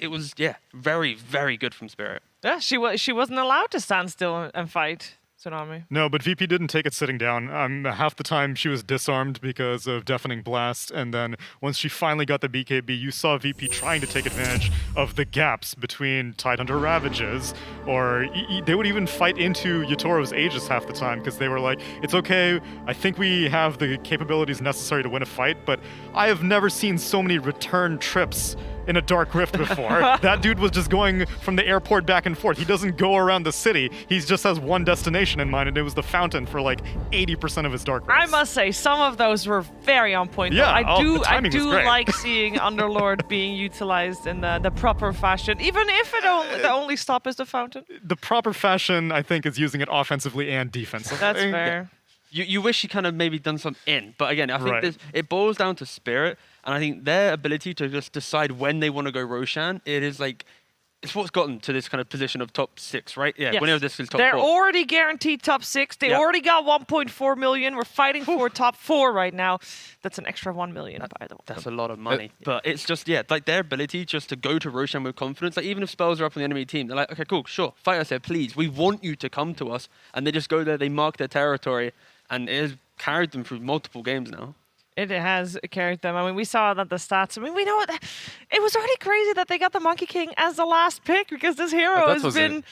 It was, very, very good from Spirit. Yeah, she wasn't allowed to stand still and fight Tsunami. No, but VP didn't take it sitting down. Half the time she was disarmed because of Deafening Blast, and then once she finally got the BKB, you saw VP trying to take advantage of the gaps between Tidehunter Ravages, or they would even fight into Yatoro's Aegis half the time because they were like, it's okay, I think we have the capabilities necessary to win a fight, but I have never seen so many return trips in a Dark Rift before. That dude was just going from the airport back and forth. He doesn't go around the city. He just has one destination in mind, and it was the fountain for 80% of his Dark Rifts. I must say, some of those were very on point. Yeah, I do great. like seeing Underlord being utilized in the proper fashion, even if the only stop is the fountain. The proper fashion, I think, is using it offensively and defensively. That's fair. You wish you kind of maybe done some but again, I think it boils down to Spirit, and I think their ability to just decide when they want to go Roshan, it's what's gotten to this kind of position of top 6, right? Yeah, yes. Whenever this is top 4. They're already guaranteed top 6. They already got 1.4 million. We're fighting for top 4 right now. That's an extra 1 million, by the way. That's a lot of money. But it's just, their ability just to go to Roshan with confidence. Even if spells are up on the enemy team, they're like, okay, cool, sure, fight us here, please. We want you to come to us. And they just go there, they mark their territory, and it has carried them through multiple games now. It has carried them. I mean, we saw that the stats. I mean, we know it was already crazy that they got the Monkey King as the last pick because this hero has been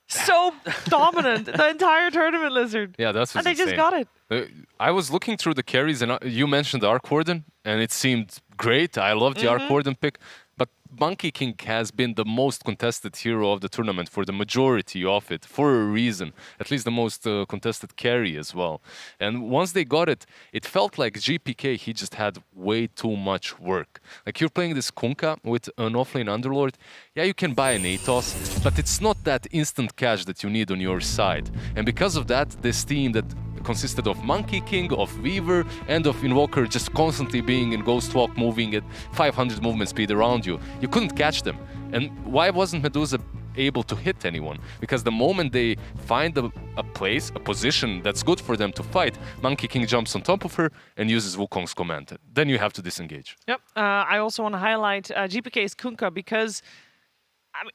so dominant the entire tournament, Lizard. Yeah, that's and they insane. just got it. I was looking through the carries, and you mentioned the Arc Warden, and it seemed great. I loved the Arc Warden pick. But Monkey King has been the most contested hero of the tournament for the majority of it, for a reason. At least the most contested carry as well. And once they got it, it felt like GPK, he just had way too much work. Like you're playing this Kunkka with an offlane Underlord. Yeah, you can buy an Atos, but it's not that instant cash that you need on your side. And because of that, this team that consisted of Monkey King, of Weaver, and of Invoker just constantly being in Ghost Walk, moving at 500 movement speed around you. You couldn't catch them. And why wasn't Medusa able to hit anyone? Because the moment they find a place, a position that's good for them to fight, Monkey King jumps on top of her and uses Wukong's command. Then you have to disengage. Yep. I also want to highlight GPK's Kunkka because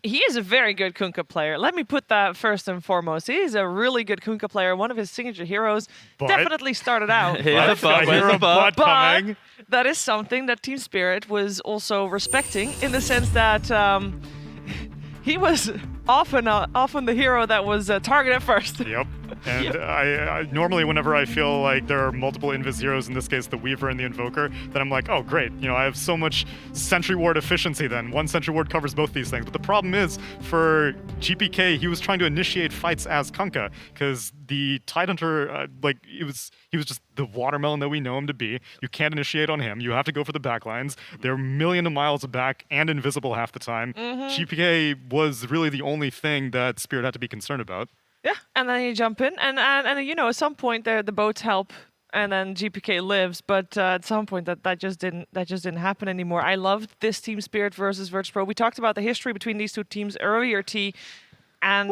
he is a very good Kunkka player. Let me put that first and foremost. He is a really good Kunkka player. One of his signature heroes definitely started out. But that is something that Team Spirit was also respecting in the sense that he was often the hero that was targeted first. Yep. And I normally, whenever I feel like there are multiple Invis heroes, in this case the Weaver and the Invoker, then I'm like, oh great, I have so much Sentry Ward efficiency then. One Sentry Ward covers both these things. But the problem is, for GPK, he was trying to initiate fights as Kunkka, because the Tidehunter, he was just the watermelon that we know him to be. You can't initiate on him. You have to go for the backlines. They're a million of miles back and invisible half the time. GPK was really the only thing that Spirit had to be concerned about. Yeah, and then you jump in, and at some point the boats help, and then GPK lives. But at some point that just didn't happen anymore. I loved this Team Spirit versus Virtus.pro. We talked about the history between these two teams earlier, T. And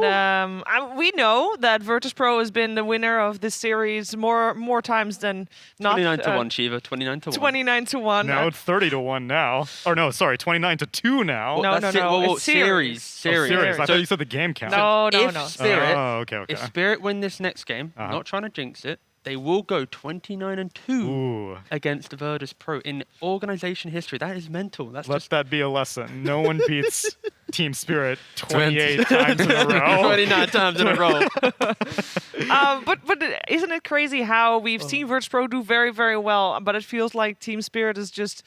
we know that Virtus.pro has been the winner of this series more times than not. 29-1, Shiva. 29-1. 29-1. Now it's 30-1 now. Or no, sorry, 29-2 now. No. It's series. I thought you said the game count. No. Spirit, okay. If Spirit win this next game, not trying to jinx it, they will go 29-2 against Virtus.pro in organization history. That is mental. Let that be a lesson. No one beats Team Spirit 28 times in a row. 29 times in a row. But isn't it crazy how we've seen Virtus.pro do very, very well, but it feels like Team Spirit is just...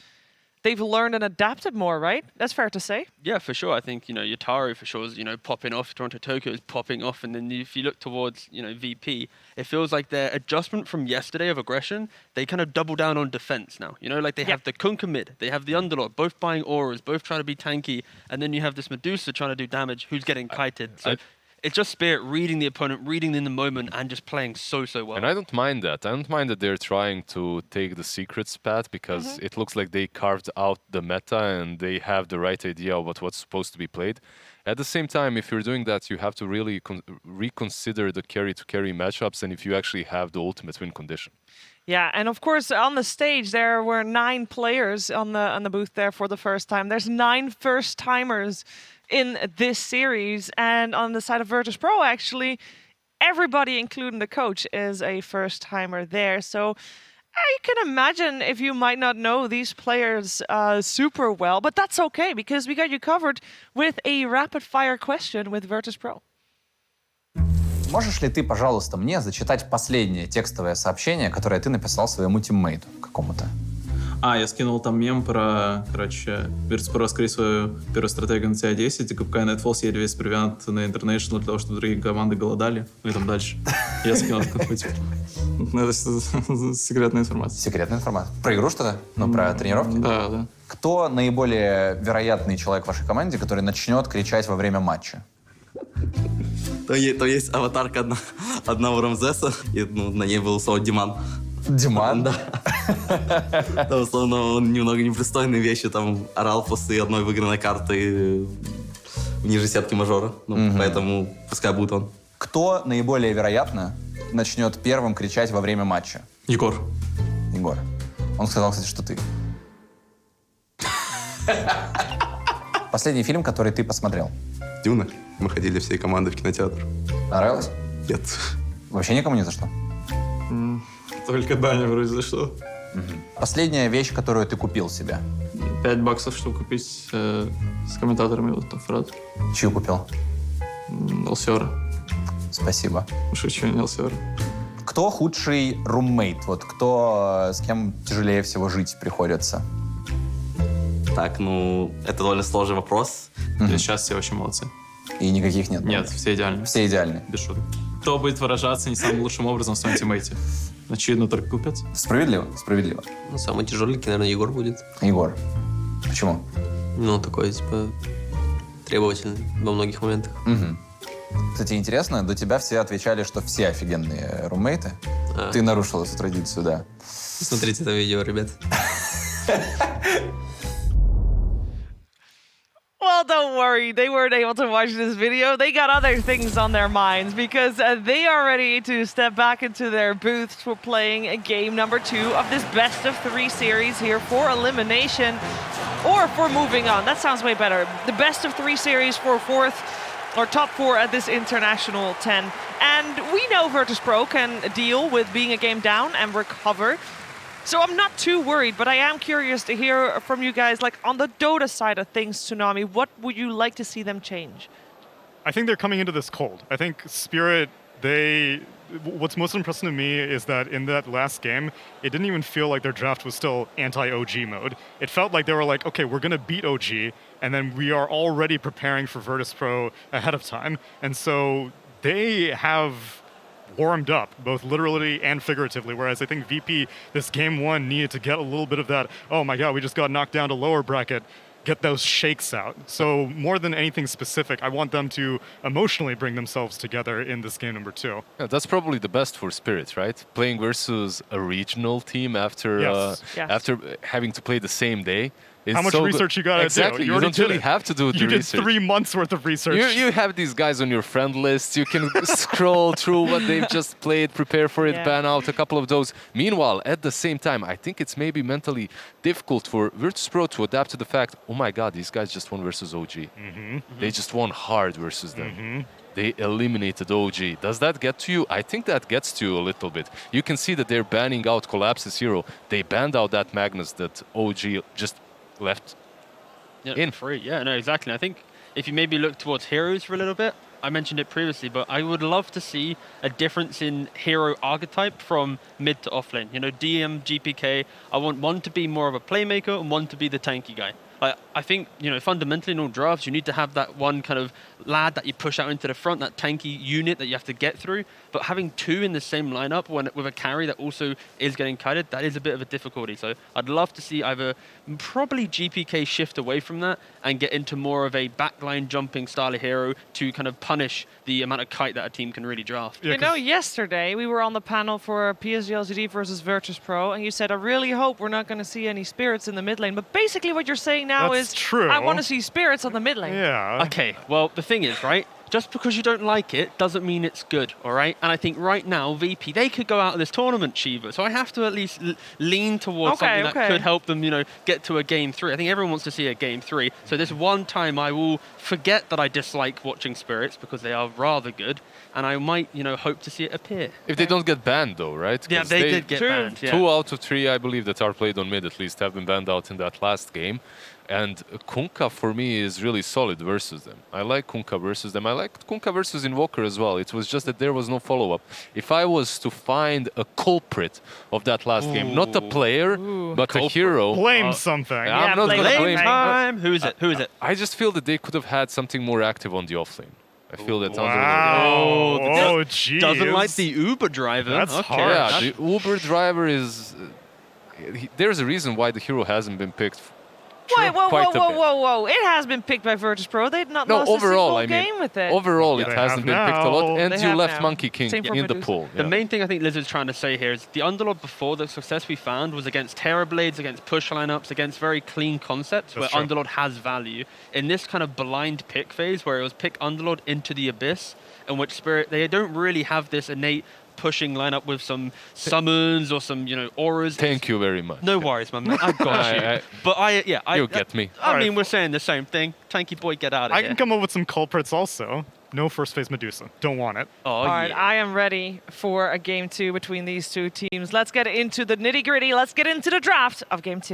They've learned and adapted more, right? That's fair to say. Yeah, for sure. I think, Yataru for sure is, popping off. Toronto Tokyo is popping off. And then if you look towards, VP, it feels like their adjustment from yesterday of aggression, they kind of double down on defense now. They have the Kunkka mid, they have the Underlord, both buying auras, both trying to be tanky. And then you have this Medusa trying to do damage, who's getting kited. So it's just Spirit reading the opponent, reading in the moment, and just playing so well. And I don't mind that. I don't mind that they're trying to take the secrets path, because it looks like they carved out the meta and they have the right idea about what's supposed to be played. At the same time, if you're doing that, you have to really reconsider the carry-to-carry matchups and if you actually have the ultimate win condition. Yeah, and of course on the stage there were 9 players on the booth there for the first time. There's 9 first-timers in this series, and on the side of Virtus.pro, actually, everybody, including the coach, is a first-timer there. So you can imagine if you might not know these players super well, but that's okay, because we got you covered with a rapid-fire question with Virtus.pro. Можешь ли ты, пожалуйста, мне зачитать последнее текстовое сообщение, которое ты написал своему тиммейту какому-то? Я скинул там мем про, Virtus.pro раскрыть свою первую стратегию на CI-10, и КПК и Nightfall съели весь провиант на International для того, чтобы другие команды голодали. И там дальше. Я скинул какой-то. Это секретная информация. Секретная информация. Про игру что-то? Про тренировки? Да. Кто наиболее вероятный человек в вашей команде, который начнет кричать во время матча? То есть аватарка одного Рамзеса, и на ней был слово Диман. Диман? Да. Там, условно, он немного непристойные вещи там орал после одной выигранной карты ниже сетки мажора. Поэтому пускай будет он. Кто наиболее вероятно начнет первым кричать во время матча? Егор. Он сказал, кстати, что ты. Последний фильм, который ты посмотрел? Дюна. Мы ходили всей командой в кинотеатр. Нравилось? Нет. Вообще никому не зашло? Только Даня вроде зашло. Последняя вещь, которую ты купил себе? $5, чтобы купить с комментаторами вот там фрат. Чью купил? Алсера. Спасибо. Шучу, не Алсера. Кто худший руммейт? Кто с кем тяжелее всего жить приходится? Так, ну, это довольно сложный вопрос. То есть сейчас все очень молодцы. И никаких нет? Нет, все идеальны. Все идеальны. Без шуток. Кто будет выражаться не самым лучшим образом в своем тиммейте? Очевидно, только купец. Справедливо, справедливо. Ну, самый тяжеленький, наверное, Егор будет. Егор. Почему? Ну, такой, типа, требовательный во многих моментах. Угу. Кстати, интересно, до тебя все отвечали, что все офигенные руммейты. Ты нарушил эту традицию, да. Смотрите это видео, ребят. Well, don't worry. They weren't able to watch this video. They got other things on their minds because they are ready to step back into their booths for playing game number 2 of this best-of-3 series here for elimination or for moving on. That sounds way better. The best-of-3 series for 4th or top 4 at this International 10. And we know Virtus.pro can deal with being a game down and recover. So I'm not too worried, but I am curious to hear from you guys, like on the Dota side of things, Tsunami, what would you like to see them change? I think they're coming into this cold. I think Spirit, what's most impressive to me is that in that last game, it didn't even feel like their draft was still anti-OG mode. It felt like they were like, okay, we're going to beat OG, and then we are already preparing for Virtus.pro ahead of time. And so they have warmed up, both literally and figuratively, whereas I think VP, this game 1, needed to get a little bit of that, oh my god, we just got knocked down to lower bracket, get those shakes out. So more than anything specific, I want them to emotionally bring themselves together in this game number 2. Yeah, that's probably the best for Spirit, right? Playing versus a regional team after after having to play the same day. How much research you got to do? Exactly, you don't really have to do the research. You did 3 months worth of research. You have these guys on your friend list. You can scroll through what they've just played, prepare for it, ban out a couple of those. Meanwhile, at the same time, I think it's maybe mentally difficult for Virtus.pro to adapt to the fact, oh my god, these guys just won versus OG. They just won hard versus them. They eliminated OG. Does that get to you? I think that gets to you a little bit. You can see that they're banning out Collapse's hero. They banned out that Magnus that OG just left in. Free. Yeah, no, exactly. I think if you maybe look towards heroes for a little bit, I mentioned it previously, but I would love to see a difference in hero archetype from mid to offlane. You know, DM, GPK, I want one to be more of a playmaker and one to be the tanky guy. I think, you know, fundamentally in all drafts, you need to have that one kind of lad that you push out into the front, that tanky unit that you have to get through. But having 2 in the same lineup with a carry that also is getting kited, that is a bit of a difficulty. So I'd love to see either probably GPK shift away from that and get into more of a backline jumping style of hero to kind of punish the amount of kite that a team can really draft. You know, yesterday we were on the panel for PSG LGD versus Virtus.pro, and you said, I really hope we're not going to see any spirits in the mid lane. But basically what you're saying now That's is, true. I want to see spirits on the mid lane. Yeah. Okay, well, the thing is, right? Just because you don't like it doesn't mean it's good, all right? And I think right now, VP, they could go out of this tournament, Shiva. So I have to at least lean towards something that could help them, you know, get to a game 3. I think everyone wants to see a game 3. So this one time I will forget that I dislike watching spirits because they are rather good. And I might, you know, hope to see it appear. If they don't get banned, though, right? Yeah, they did get banned. Yeah. 2 out of 3, I believe, that are played on mid, at least, have been banned out in that last game. And Kunkka, for me, is really solid versus them. I like Kunkka versus them. I like Kunkka versus Invoker as well. It was just that there was no follow-up. If I was to find a culprit of that last game, not a player, but a hero... Blame something. I'm not going to blame time. Who is it? Who is it? I just feel that they could have had something more active on the offlane. I feel that Oh, geez. Doesn't like the Uber driver. That's okay. harsh. Yeah, the Uber driver is... there's a reason why the hero hasn't been picked. Wait, whoa. It has been picked by Virtus.pro. They've not lost overall, a single game with it. Overall, Yeah, it they hasn't have been picked a lot. now. And They you have left now. Monkey King Same for in the Medusa. pool. The main thing I think Lizard's trying to say here is the Underlord before, the success we found was against Terrorblades, against push lineups, against very clean concepts That's where true. Underlord has value. In this kind of blind pick phase where it was pick Underlord into the Abyss, in which Spirit, they don't really have this innate pushing lineup with some summons or some, you know, auras. Thank you very much. No worries, my man. I got you. But you get me. I mean, we're saying the same thing. Tanky boy, get out of I here. can come up with some culprits also. No first phase Medusa. Don't want it. Oh, All right, yeah. I am ready for a game 2 between these two teams. Let's get into the nitty-gritty. Let's get into the draft of game 2.